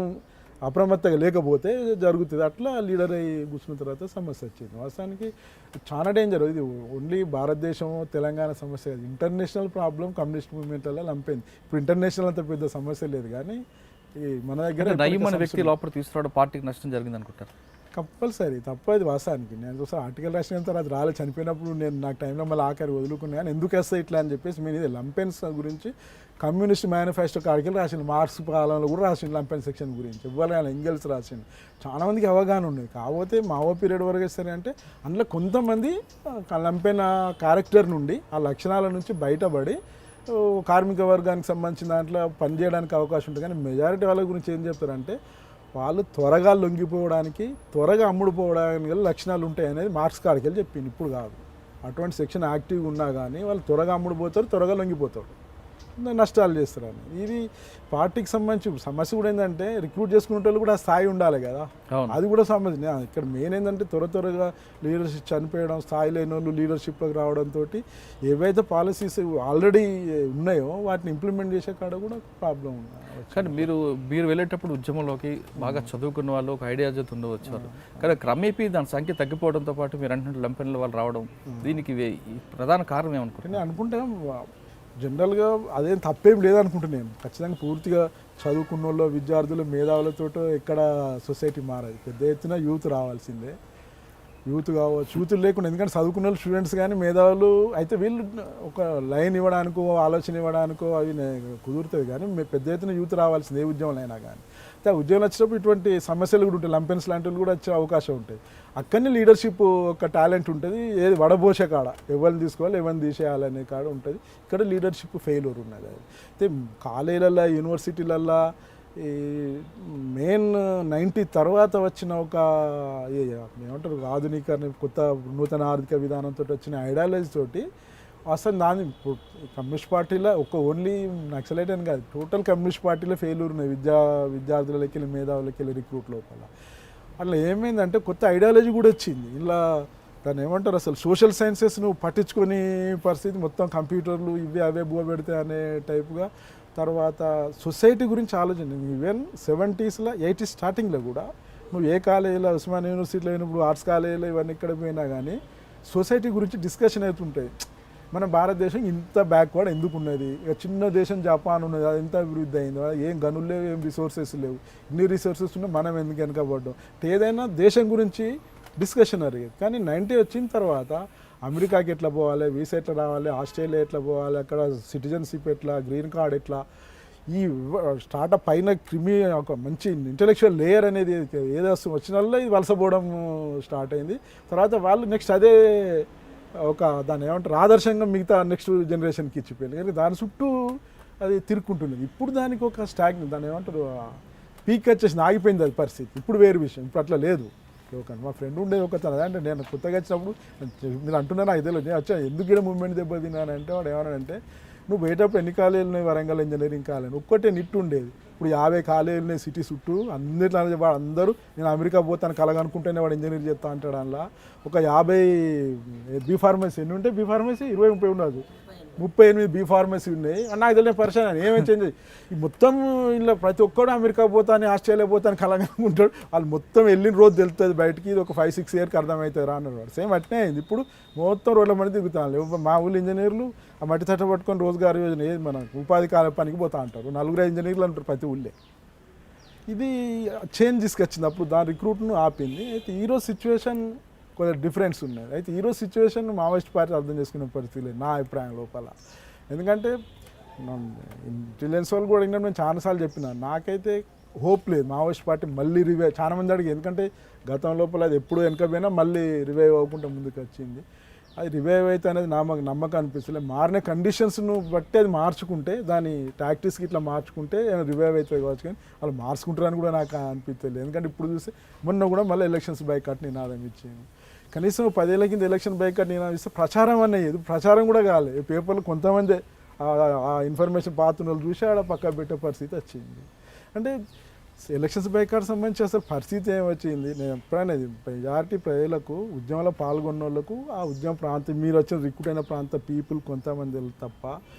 Speaker 2: అప్రమత్తంగా లేకపోతే జరుగుతుంది. అట్లా లీడర్ అయ్యి కూర్చున్న తర్వాత సమస్య వచ్చింది. వాస్తవానికి చాలా డేంజర్. ఇది ఓన్లీ భారతదేశం తెలంగాణ సమస్య కాదు, ఇంటర్నేషనల్ ప్రాబ్లం. కమ్యూనిస్ట్ మూవ్మెంట్ వల్ల లంపెన్ ఇప్పుడు ఇంటర్నేషనల్ అంత పెద్ద సమస్య లేదు, కానీ ఈ మన దగ్గర
Speaker 1: నయీం అనే వ్యక్తి లోపల తీసుకురావడం పార్టీకి నష్టం జరిగింది అనుకుంటారు.
Speaker 2: కంపల్సరీ తప్పది వాస్తవానికి. నేను చూసాను ఆర్టికల్ రాసిన తర్వాత రాలేదు, చనిపోయినప్పుడు నేను నాకు టైంలో మళ్ళీ ఆఖరి వదులుకున్నాను. కానీ ఎందుకు వేస్తాయి ఇట్లా అని చెప్పేసి నేను ఇది లంపెన్స్ గురించి కమ్యూనిస్ట్ మేనిఫెస్టోకి ఆర్టికల్ రాసింది. మార్క్స్ కాలంలో కూడా రాసింది లంపెన్ సెక్షన్ గురించి. ఎవరైనా ఎంగెల్స్ రాసింది. చాలా మందికి అవగాహన ఉంది. కాకపోతే మావో పీరియడ్ వరకు వేస్తారంటే అందులో కొంతమంది లంపెన్ క్యారెక్టర్ నుండి ఆ లక్షణాల నుంచి బయటపడి కార్మిక వర్గానికి సంబంధించిన దాంట్లో పనిచేయడానికి అవకాశం ఉంటుంది. కానీ మెజారిటీ వాళ్ళ గురించి ఏం చెప్తారంటే వాళ్ళు త్వరగా లొంగిపోవడానికి, త్వరగా అమ్ముడుపోవడానికి గల లక్షణాలు ఉంటాయి అనేది మార్క్స్ కాడికి వెళ్ళి చెప్పింది. ఇప్పుడు కాదు, అటువంటి సెక్షన్ యాక్టివ్గా ఉన్నా కానీ వాళ్ళు త్వరగా అమ్ముడుపోతారు, త్వరగా లొంగిపోతారు, నష్టాలు చేస్తారని. ఇది పార్టీకి సంబంధించి సమస్య కూడా ఏంటంటే రిక్రూట్ చేసుకునే వాళ్ళు కూడా ఆ స్థాయి ఉండాలి కదా, అది కూడా సమస్య. ఇక్కడ మెయిన్ ఏంటంటే త్వరగా లీడర్షిప్ చనిపోయడం, స్థాయి లేని వాళ్ళు లీడర్షిప్లోకి రావడంతో ఏవైతే పాలసీస్ ఆల్రెడీ ఉన్నాయో వాటిని ఇంప్లిమెంట్ చేసే కాడ కూడా ప్రాబ్లం ఉంది.
Speaker 1: కానీ మీరు వెళ్ళేటప్పుడు ఉద్యమంలోకి బాగా చదువుకున్న వాళ్ళు ఒక ఐడియాజెట్ ఉండవచ్చారు, కానీ క్రమేపీ దాని సంఖ్య తగ్గిపోవడంతో పాటు మీరు అంటే లంపెన్ల వాళ్ళు రావడం, దీనికి ప్రధాన కారణం ఏమనుకుంటున్నారు?
Speaker 2: నేను అనుకుంటే జనరల్గా అదేం తప్పేం లేదనుకుంటున్నాను. ఖచ్చితంగా పూర్తిగా చదువుకున్న వాళ్ళు, విద్యార్థులు, మేధావులతో ఎక్కడ సొసైటీ మారదు. పెద్ద ఎత్తున యూత్ రావాల్సిందే. యూత్ కావచ్చు, యూత్ లేకుండా, ఎందుకంటే చదువుకున్న వాళ్ళు స్టూడెంట్స్ కానీ మేధావులు అయితే వీళ్ళు ఒక లైన్ ఇవ్వడానికో ఆలోచన ఇవ్వడానికో అవి కుదురుతుంది. కానీ పెద్ద ఎత్తున యూత్ రావాల్సింది ఏ ఉద్యమం అయినా కానీ. అయితే ఆ ఉద్యమం వచ్చినప్పుడు ఇటువంటి సమస్యలు కూడా ఉంటాయి. లంపెన్స్ లాంటి వాళ్ళు కూడా వచ్చే అవకాశం ఉంటుంది. అక్కడనే లీడర్షిప్ ఒక టాలెంట్ ఉంటుంది. ఏది వడబోసే కాడ ఎవరిని తీసుకోవాలి, ఎవరిని తీసేయాలనే కాడ ఉంటుంది. ఇక్కడ లీడర్షిప్ ఫెయిల్యూర్ ఉన్నది. అయితే కాలేజీలల్లో, యూనివర్సిటీలల్లో ఈ మెయిన్ 90 తర్వాత వచ్చిన ఒక ఏమంటారు ఆధునీకరణ, కొత్త నూతన ఆర్థిక విధానంతో వచ్చిన ఐడియాలజీ తోటి అసలు దాని కమ్యూనిస్ట్ పార్టీలో ఓన్లీ నక్సలైట్ అని కాదు, టోటల్ కమ్యూనిస్ట్ పార్టీలో ఫెయిల్యూర్ ఉన్నాయి. విద్యార్థులకి వెళ్ళి, మేధావులకి వెళ్ళి రిక్రూట్ లోపల. అట్లా ఏమైందంటే కొత్త ఐడియాలజీ కూడా వచ్చింది. ఇలా దాన్ని ఏమంటారు అసలు సోషల్ సైన్సెస్ నువ్వు పట్టించుకొని పరిస్థితి, మొత్తం కంప్యూటర్లు ఇవే అవే బువ పెడితే అనే టైపుగా. తర్వాత సొసైటీ గురించి ఆలోచన. ఈవెన్ 70s, 80s స్టార్టింగ్లో కూడా నువ్వు ఏ కాలేజీలో, ఉస్మానియా యూనివర్సిటీలో అయినప్పుడు, ఆర్ట్స్ కాలేజీలో ఇవన్నీ ఎక్కడ పోయినా కానీ సొసైటీ గురించి డిస్కషన్ అవుతుంటాయి. మన భారతదేశం ఇంత బ్యాక్వర్డ్ ఎందుకు ఉన్నది, ఇక చిన్న దేశం జపాన్ ఉన్నది, అది ఎంత అభివృద్ధి అయింది, ఏం గనులు లేవు, ఏం రిసోర్సెస్ లేవు, ఇన్ని రిసోర్సెస్ ఉన్నా మనం ఎందుకు వెనకబడ్డాం. ఏదైనా దేశం గురించి డిస్కషన్ అడిగేది. కానీ 90 వచ్చిన తర్వాత అమెరికాకి ఎట్లా పోవాలి, వీసా ఎట్లా రావాలి, ఆస్ట్రేలియా ఎట్లా పోవాలి, అక్కడ సిటిజన్షిప్ ఎట్లా, గ్రీన్ కార్డ్ ఎట్లా, ఈ స్టార్టప్ పైన ఒక మంచి ఇంటెలెక్చువల్ లేయర్ అనేది ఏదో వచ్చిన వల్ల ఇది వలసపోవడం స్టార్ట్ అయింది. తర్వాత వాళ్ళు నెక్స్ట్ అదే ఒక దాన్ని ఏమంటారు ఆదర్శంగా మిగతా నెక్స్ట్ జనరేషన్కి ఇచ్చిపోయింది. కానీ దాని చుట్టూ అది తిరుక్కుంటున్నది. ఇప్పుడు దానికి ఒక దాన్ని ఏమంటారు పీక్ వచ్చేసి ఆగిపోయింది అది పరిస్థితి. ఇప్పుడు వేరు విషయం, ఇప్పుడు అట్లా లేదు. మా ఫ్రెండ్ ఉండేది ఒక తన అంటే నేను కొత్తగా వచ్చినప్పుడు మీరు అంటున్నాను నాకు తెలియదు, నేను వచ్చా ఎందుకు ఇక్కడ మూవ్మెంట్ దెబ్బతిన్నానంటే వాడు ఏమన్నాడంటే నువ్వు పోయేటప్పుడు ఎన్ని కాలేజీలు ఉన్నాయి వరంగల్ ఇంజనీరింగ్ కాలేజ్, ఒక్కటే నిట్టు ఉండేది. ఇప్పుడు 50 కాలేజీలు ఉన్నాయి సిటీ చుట్టూ. అన్నిట్లో వాడు అందరూ నేను అమెరికా పోతాను కలగనుకుంటేనే వాడు ఇంజనీర్ చేస్తా అంటాడు. అందులో ఒక 50 బీ ఫార్మసీ ఎన్ని ఉంటే, బీ ఫార్మసీ 20-30 ఉండదు, 38 బీ ఫార్మసీ ఉన్నాయి. నాకు తెలియని పరిచయం ఏమేమి చేంజ్ ఈ మొత్తం ఇలా ప్రతి ఒక్కడు అమెరికా పోతాను, ఆస్ట్రేలియా పోతాను కలగనుకుంటాడు. వాళ్ళు మొత్తం వెళ్ళిన రోజు తెలుస్తుంది బయటికి. ఇది ఒక 5-6 ఇయర్కి అర్థమవుతుంది రా అన్నారు వాడు. సేమ్ అట్నే అయింది. ఇప్పుడు మొత్తం రోడ్ల మంది తిరుగుతాను. మా ఊళ్ళో ఇంజనీర్లు ఆ మట్టి తట్ట పట్టుకొని రోజుగారు యోజన ఏది మన ఉపాధి కాల పనికి పోతా అంటారు. 4 ఇంజనీర్లు అంటారు ప్రతి ఊళ్ళే. ఇది చేంజ్ తీసుకొచ్చింది. అప్పుడు దాని రిక్రూట్ను ఆపింది. అయితే ఈరోజు సిచ్యువేషన్ కొంచెం డిఫరెన్స్ ఉన్నది. అయితే ఈరోజు సిచ్యువేషన్ మావోయిస్ట్ పార్టీ అర్థం చేసుకునే పరిస్థితి లేదు నా అభిప్రాయం లోపల. ఎందుకంటే ఇంటెలిజెన్స్ వాళ్ళు కూడా ఇంకా నేను చాలాసార్లు చెప్పిన, నాకైతే హోప్ లేదు మావోయిస్ట్ పార్టీ మళ్ళీ రివైవ్. చాలా మంది అడిగి, ఎందుకంటే గతం లోపల అది ఎప్పుడు వెనకపోయినా మళ్ళీ రివైవ్ అవ్వకుండా ముందుకు వచ్చింది. అది రివైవ్ అయితే అనేది నమ్మకం అనిపిస్తుంది. మారిన కండిషన్స్ను బట్టి అది మార్చుకుంటే దాని టాక్టిక్స్కి ఇట్లా మార్చుకుంటే రివైవ్ అవుతుంది కావచ్చు, కానీ వాళ్ళు మార్చుకుంటారని కూడా నాకు అనిపించలేదు. ఎందుకంటే ఇప్పుడు చూస్తే మొన్న కూడా మళ్ళీ ఎలక్షన్స్ బైకాట్ నినాదం ఇచ్చింది. కనీసం 10 ఏళ్ళ కింద ఎలక్షన్ బైకాట్ నినాదం ఇస్తే ప్రచారం అనేది ప్రచారం కూడా కాలేదు. పేపర్లు కొంతమంది ఆ ఇన్ఫర్మేషన్ పాతున్న వాళ్ళు చూసి ఆడ పక్క పెట్టే పరిస్థితి వచ్చింది. అంటే ఎలక్షన్స్ బైకాట్ సంబంధించి అసలు పరిస్థితి ఏమొచ్చింది, నేను ఎప్పుడైనా మెజారిటీ ప్రజలకు ఉద్యమంలో పాల్గొన్న వాళ్ళకు ఆ ఉద్యమ ప్రాంతం మీరు వచ్చిన రిక్రూట్ అయిన ప్రాంత పీపుల్ కొంతమంది తప్ప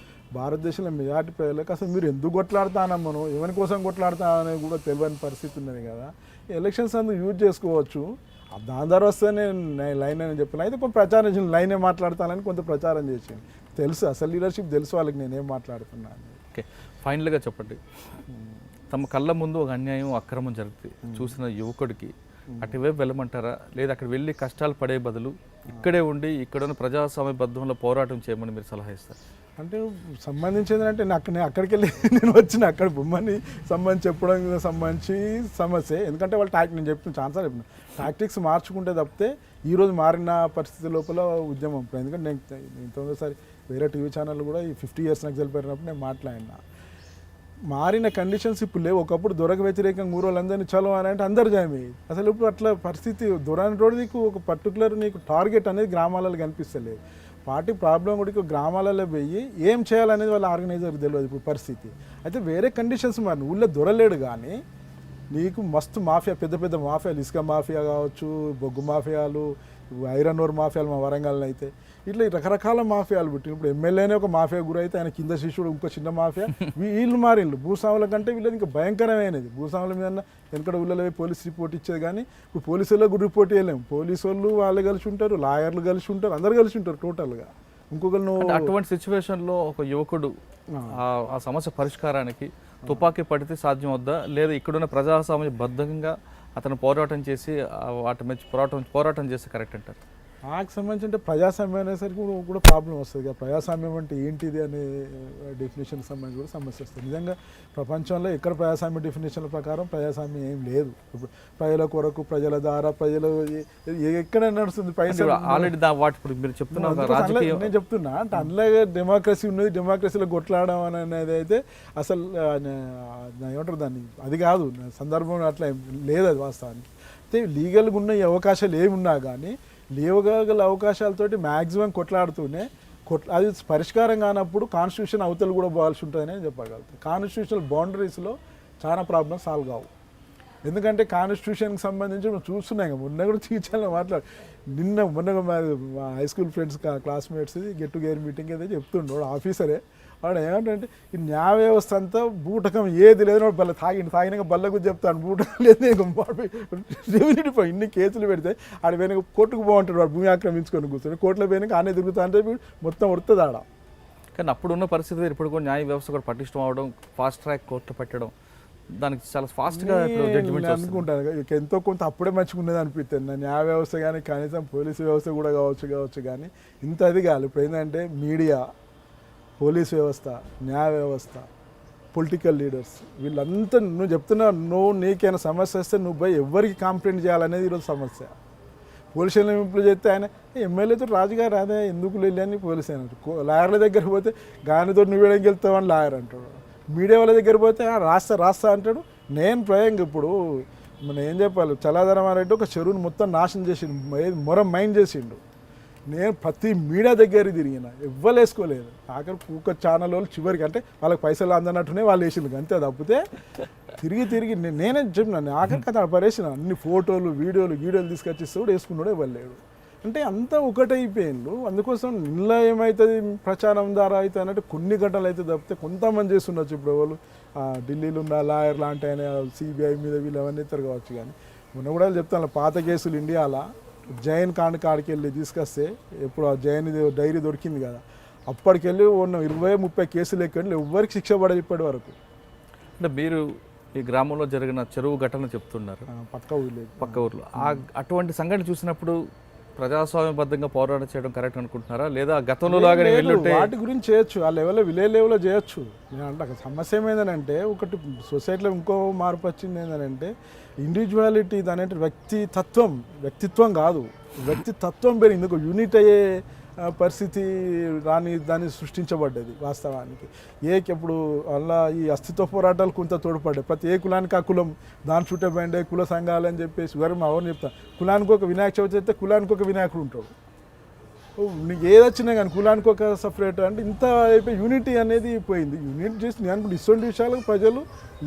Speaker 2: భారతదేశంలో మెజారిటీ ప్రజలకు అసలు మీరు ఎందుకు కొట్లాడుతానమ్మను ఎవరి కోసం కొట్లాడుతానని కూడా తెలియని పరిస్థితి ఉన్నది కదా. ఎలక్షన్స్ అందుకు యూజ్ చేసుకోవచ్చు, దాని ద్వారా వస్తే నేను లైన్ అని చెప్పిన అయితే కొంత ప్రచారం చేసిన లైనే మాట్లాడతానని కొంత ప్రచారం చేసింది. తెలుసు అసలు లీడర్షిప్ తెలుసు వాళ్ళకి నేనేం మాట్లాడుతున్నాను.
Speaker 1: ఓకే, ఫైనల్గా చెప్పండి, తమ కళ్ళ ముందు ఒక అన్యాయం అక్రమం జరుగుతుంది చూసిన యువకుడికి అటువైపు వెళ్ళమంటారా, లేదా అక్కడ వెళ్ళి కష్టాలు పడే బదులు ఇక్కడే ఉండి ఇక్కడున్న ప్రజాస్వామ్యబద్ధంలో పోరాటం చేయమని మీరు సలహా ఇస్తారు?
Speaker 2: అంటే సంబంధించింది అంటే నేను అక్కడికి వెళ్ళి నేను వచ్చిన అక్కడ బొమ్మని సంబంధించి చెప్పడం సంబంధించి సమస్య. ఎందుకంటే వాళ్ళు నేను చెప్పిన ఛాన్సాలు చెప్పిన టాక్టిక్స్ మార్చుకుంటే తప్పితే ఈరోజు మారిన పరిస్థితి లోపల ఉద్యమం. ఎందుకంటే నేను ఇంతకుముందుసారి వేరే టీవీ ఛానల్ కూడా ఈ 50 years నాకు తెలిపినప్పుడు నేను మాట్లాడినా. మారిన కండిషన్స్ ఇప్పుడు లేవు. ఒకప్పుడు దొరకు వ్యతిరేకంగా ఊరోళ్ళందరినీ చలో అని అంటే అందరు జాయిన్ అయ్యి అసలు ఇప్పుడు అట్లా పరిస్థితి దొరని రోడ్డు నీకు ఒక పర్టికులర్ నీకు టార్గెట్ అనేది గ్రామాలలో కనిపిస్తలేదు. పార్టీ ప్రాబ్లం కూడా గ్రామాలలో పోయి ఏం చేయాలనేది వాళ్ళ ఆర్గనైజర్కి తెలియదు ఇప్పుడు పరిస్థితి. అయితే వేరే కండిషన్స్ మరి ఊళ్ళో దొరలేడు, కానీ నీకు మస్తు మాఫియా పెద్ద పెద్ద మాఫియాలు, ఇసుక మాఫియా కావచ్చు, బొగ్గు మాఫియాలు, ఐరన్ ఓర్ మాఫియాలు మా వరంగల్లో అయితే ఇట్లా రకరకాల మాఫియాలు పుట్టిన. ఇప్పుడు ఎమ్మెల్యేనే ఒక మాఫియా గురైతే ఆయన కింద శిష్యుడు ఇంకో చిన్న మాఫియా. వీళ్ళు మారిండ్రు. భూస్వాముల కంటే వీళ్ళది ఇంకా భయంకరమైనది. భూస్వాముల మీద వెనకడ ఊళ్ళలో పోలీస్ రిపోర్ట్ ఇచ్చేది, కానీ ఇప్పుడు పోలీసు వాళ్ళకు కూడా రిపోర్ట్ ఇవ్వలేము. పోలీసు వాళ్ళు వాళ్ళు కలిసి ఉంటారు, లాయర్లు కలిసి ఉంటారు, అందరు కలిసి ఉంటారు టోటల్గా. ఇంకొకరు
Speaker 1: అటువంటి సిచ్యువేషన్లో ఒక యువకుడు ఆ సమస్య పరిష్కారానికి తుపాకీ పడితే సాధ్యం వద్దా, లేదా ఇక్కడున్న ప్రజాస్వామ్యబద్ధంగా అతను పోరాటం చేసి వాటి మీద పోరాటం చేస్తే కరెక్ట్ అంటారు?
Speaker 2: నాకు సంబంధించి అంటే ప్రజాస్వామ్యం అనేసరికి కూడా ప్రాబ్లం వస్తుంది కదా. ప్రజాస్వామ్యం అంటే ఏంటిది అనే డెఫినేషన్కి సంబంధించి కూడా సమస్య వస్తుంది. నిజంగా ప్రపంచంలో ఎక్కడ ప్రజాస్వామ్య డెఫినేషన్ల ప్రకారం ప్రజాస్వామ్యం ఏం లేదు. ఇప్పుడు ప్రజల కొరకు, ప్రజల ద్వారా, ప్రజలు ఎక్కడ నడుస్తుంది
Speaker 1: ఆల్రెడీ వాటి ఇప్పుడు మీరు చెప్తున్నారు.
Speaker 2: నేను చెప్తున్నా అంటే అందులో డెమోక్రసీ ఉన్నది, డెమోక్రసీలో కొట్లాడడం అనేది అయితే అసలు ఏమంటారు దాన్ని, అది కాదు సందర్భం అట్లా లేదు అది వాస్తవానికి. అయితే లీగల్గా ఉన్న ఈ అవకాశాలు ఏమున్నా కానీ లేవగల అవకాశాలతోటి మ్యాక్సిమం కొట్లాడుతూనే అది పరిష్కారం కానప్పుడు కాన్స్టిట్యూషన్ అవతలు కూడా పోవాల్సి ఉంటుందని చెప్పగలుగుతాను. కాన్స్టిట్యూషనల్ బౌండరీస్లో చాలా ప్రాబ్లమ్స్ సాల్వ్ కావు. ఎందుకంటే కాన్స్టిట్యూషన్కి సంబంధించి మనం చూస్తున్నాం కదా, మొన్న కూడా టీచర్లో మొన్న మా high school friends classmates get together meeting అయితే చెప్తుండే ఆఫీసరే. వాడు ఏమంటే ఈ న్యాయ వ్యవస్థ అంతా బూటకం ఏది లేదు, బల్ల తాగినాక బల్ల గురించి చెప్తాను, బూటకం లేదు. రెవెన్యూ ఇన్ని కేసులు పెడితే ఆడ పోయినాక కోర్టుకు బాగుంటాడు, వాడు భూమి ఆక్రమించుకొని కూర్చొని కోర్టులో పోయినాక ఆనే తిరుగుతా అంటే మొత్తం వస్తుంది ఆడ.
Speaker 1: కానీ అప్పుడున్న పరిస్థితి ఇప్పుడు కూడా న్యాయ వ్యవస్థ కూడా పటిష్టం అవడం, ఫాస్ట్ ట్రాక్ కోర్టు పెట్టడం, దానికి చాలా ఫాస్ట్గా
Speaker 2: అనుకుంటాను. ఎంతో కొంత అప్పుడే మంచిగా ఉన్నది అనిపిస్తుంది నా న్యాయ వ్యవస్థ, కానీ కనీసం పోలీసు వ్యవస్థ కూడా కావచ్చు కానీ ఇంత అది కాదు. ఇప్పుడు ఏంటంటే మీడియా, పోలీస్ వ్యవస్థ, న్యాయ వ్యవస్థ, పొలిటికల్ లీడర్స్ వీళ్ళంతా నువ్వు చెప్తున్నా నీకైనా సమస్య వస్తే నువ్వు పోయి ఎవరికి కంప్లైంట్ చేయాలనేది ఈరోజు సమస్య. పోలీస్ స్టేషన్ ఇంప్లూజ్ చేస్తే ఆయన ఎమ్మెల్యేతో రాజుగారు అదే ఎందుకు వెళ్ళి అని పోలీస్ అయినట్టు, లాయర్ల దగ్గర పోతే గానితో నువ్వు వేయడానికి వెళ్తావని లాయర్ అంటాడు, మీడియా వాళ్ళ దగ్గర పోతే రాస్తా అంటాడు. నేను ప్రయంగా ఇప్పుడు మనం ఏం చెప్పాలి, చలాదరం అనేది ఒక చెరువుని మొత్తం నాశనం చేసిండు, మొరం మైండ్ చేసిండు. నేను ప్రతి మీడియా దగ్గర తిరిగిన ఎవ్వరు వేసుకోలేదు. ఆఖరి ఒక ఛానల్ వాళ్ళు చివరికి అంటే వాళ్ళకి పైసలు అందనట్టునే వాళ్ళు వేసిండు అంతే. తప్పితే తిరిగి నేనే చెప్పినాను ఆఖరికి కథ పరేసిన అన్ని ఫోటోలు వీడియోలు తీసుకొచ్చిస్తే కూడా వేసుకున్నాడే వెళ్ళాడు. అంటే అంతా ఒకటైపోయిండు. అందుకోసం ఇంట్లో ఏమవుతుంది ప్రచారం ద్వారా అయితే అన్నట్టు కొన్ని గంటలు అయితే తప్పితే కొంతమంది చేస్తుండొచ్చు. ఇప్పుడు వాళ్ళు ఢిల్లీలో ఉన్న లాయర్ లాంటి ఆయన సిబిఐ మీద వీళ్ళు అవన్నీ ఇద్దరు కావచ్చు. కానీ మొన్న కూడా చెప్తాను పాత కేసులు ఇండియాలో జైన్ కాడికి వెళ్ళి తీసుకొస్తే ఇప్పుడు ఆ జైన్ డైరీ దొరికింది కదా, అప్పటికెళ్ళి ఉన్న 20-30 కేసులు ఎక్కండి ఎవరికి శిక్ష పడదు ఇప్పటి వరకు.
Speaker 1: అంటే మీరు ఈ గ్రామంలో జరిగిన చెరువు ఘటన చెప్తున్నారు, పక్క ఊర్లో అటువంటి సంఘటన చూసినప్పుడు ప్రజాస్వామ్యబద్ధంగా పోరాటం చేయడం కరెక్ట్ అనుకుంటున్నారా, లేదా గతంలో లాగానే వెళ్ళుంటే
Speaker 2: వాటి గురించి చేయొచ్చు, ఆ లెవెల్లో విలేజ్ లెవెల్లో చేయొచ్చు. అంటే అక్కడ సమస్య ఏమైందనంటే ఒకటి సొసైటీలో ఇంకో మార్పు వచ్చింది ఏంటంటే ఇండివిజువాలిటీ, ఇది అనేది వ్యక్తిత్వం కాదు, వ్యక్తిత్వం పెరిగింది. ఒక యూనిట్ అయ్యే పరిస్థితి దాన్ని సృష్టించబడ్డది వాస్తవానికి. ఇప్పుడు అలా ఈ అస్తిత్వ పోరాటాలు కొంత తోడ్పడ్డాయి. ప్రతి ఏ కులానికి ఆ కులం దాని చుట్టే బండే కుల సంఘాలు అని చెప్పేసి మా ఎవరు చెప్తాను, కులానికి ఒక వినాయక చవితి అయితే కులానికి ఒక వినాయకుడు ఉంటాడు. నీకు ఏది వచ్చినా కానీ కులానికి ఒక సపరేట్ అంటే ఇంత అయిపోయి యూనిటీ అనేది పోయింది. యూనిటీ చేసి నేను అనుకుంటే ఇటువంటి విషయాలకు ప్రజలు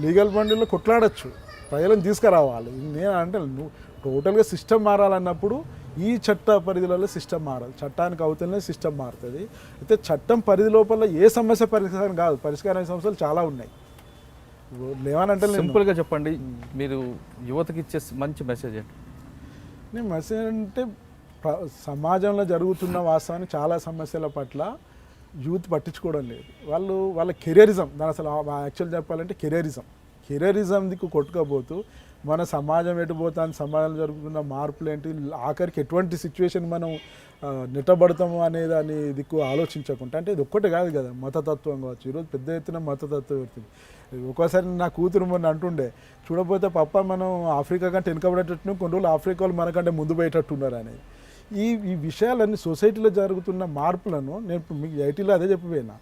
Speaker 2: లీగల్ బండిలో కొట్లాడచ్చు, ప్రజలను తీసుకురావాలి. నేను అంటే నువ్వు టోటల్గా సిస్టమ్ మారాలన్నప్పుడు ఈ చట్ట పరిధిలో సిస్టమ్ మారాలి. చట్టానికి అవుతూనే సిస్టమ్ మారుతుంది. అయితే చట్టం పరిధి లోపల ఏ సమస్య పరిష్కారం కాదు, పరిష్కారం సమస్యలు చాలా ఉన్నాయి. లేవనంటే
Speaker 1: సింపుల్గా చెప్పండి, మీరు యువతకి ఇచ్చే మంచి మెసేజ్ ఏంటి?
Speaker 2: నేను మెసేజ్ అంటే సమాజంలో జరుగుతున్న వాస్తవానికి చాలా సమస్యల పట్ల యూత్ పట్టించుకోవడం లేదు. వాళ్ళ కెరియరిజం, దాని అసలు యాక్చువల్ చెప్పాలంటే కెరియరిజం దిక్కు కొట్టుకోబోతూ మన సమాజం ఎటుపోతాను, సమాజంలో జరుగుతున్న మార్పులు ఏంటి, ఆఖరికి ఎటువంటి సిచ్యువేషన్ మనం నెట్టబడతాము అనే దాని దిక్కు ఆలోచించకుండా, అంటే ఇది ఒక్కటే కాదు కదా, మతతత్వం కావచ్చు. ఈరోజు పెద్ద ఎత్తున మతతత్వం పెడుతుంది. ఒక్కోసారి నా కూతురు మొన్న అంటుండే, చూడకపోతే పప్ప మనం ఆఫ్రికా కంటే వెనుకబడేటట్టు కొన్ని రోజులు ఆఫ్రికా వాళ్ళు మనకంటే ముందు పోయేటట్టున్నారు అనేది. ఈ విషయాలన్నీ సొసైటీలో జరుగుతున్న మార్పులను నేను మీకు ఐటీలో అదే చెప్పిపోయినా.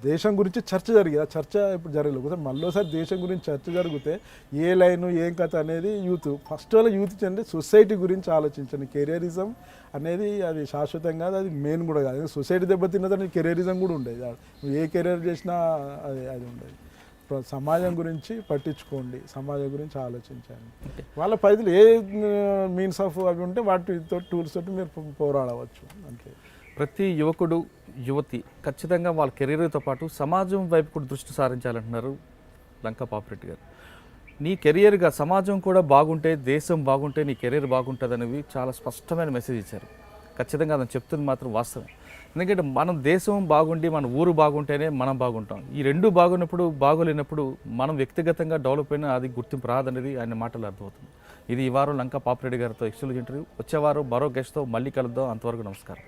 Speaker 2: దేశం గురించి చర్చ జరిగేది, ఆ చర్చ ఇప్పుడు జరగలేదు. ఒకసారి మళ్ళీసారి దేశం గురించి చర్చ జరిగితే ఏ లైను ఏం కథ అనేది యూత్ ఫస్ట్ వాళ్ళ యూత్ చండి సొసైటీ గురించి ఆలోచించండి. కెరియరిజం అనేది అది శాశ్వతం కాదు, అది మెయిన్ కూడా కాదు. సొసైటీ దెబ్బతిన్నదని కెరియరిజం కూడా ఉండేది. నువ్వు ఏ కెరియర్ చేసినా అది ఉండేది. సమాజం గురించి పట్టించుకోండి, సమాజం గురించి ఆలోచించండి. వాళ్ళ పరిధిలో ఏ మీన్స్ ఆఫ్ అవి ఉంటే వాటితో టూల్స్ తోటి మీరు పోరాడవచ్చు. అంతే.
Speaker 1: ప్రతి యువకుడు యువతి ఖచ్చితంగా వాళ్ళ కెరీర్తో పాటు సమాజం వైపు కూడా దృష్టి సారించాలంటున్నారు లంకా పాపిరెడ్డి గారు. నీ కెరియర్గా సమాజం కూడా బాగుంటే, దేశం బాగుంటే నీ కెరీర్ బాగుంటుంది అనేవి చాలా స్పష్టమైన మెసేజ్ ఇచ్చారు. ఖచ్చితంగా అతను చెప్తుంది మాత్రం వాస్తవం. ఎందుకంటే మనం దేశం బాగుండి మన ఊరు బాగుంటేనే మనం బాగుంటాం. ఈ రెండు బాగున్నప్పుడు బాగోలేనప్పుడు మనం వ్యక్తిగతంగా డెవలప్ అయినా అది గుర్తింపు రాదనేది ఆయన మాటలు అర్థమవుతుంది. ఇది ఈ వారం లంకా పాపిరెడ్డి గారితో ఎక్స్క్లూజివ్ ఇంటర్వ్యూ. వచ్చే వారం మరో గెస్ట్తో మళ్ళీ కలుద్దాం. అంతవరకు నమస్కారం.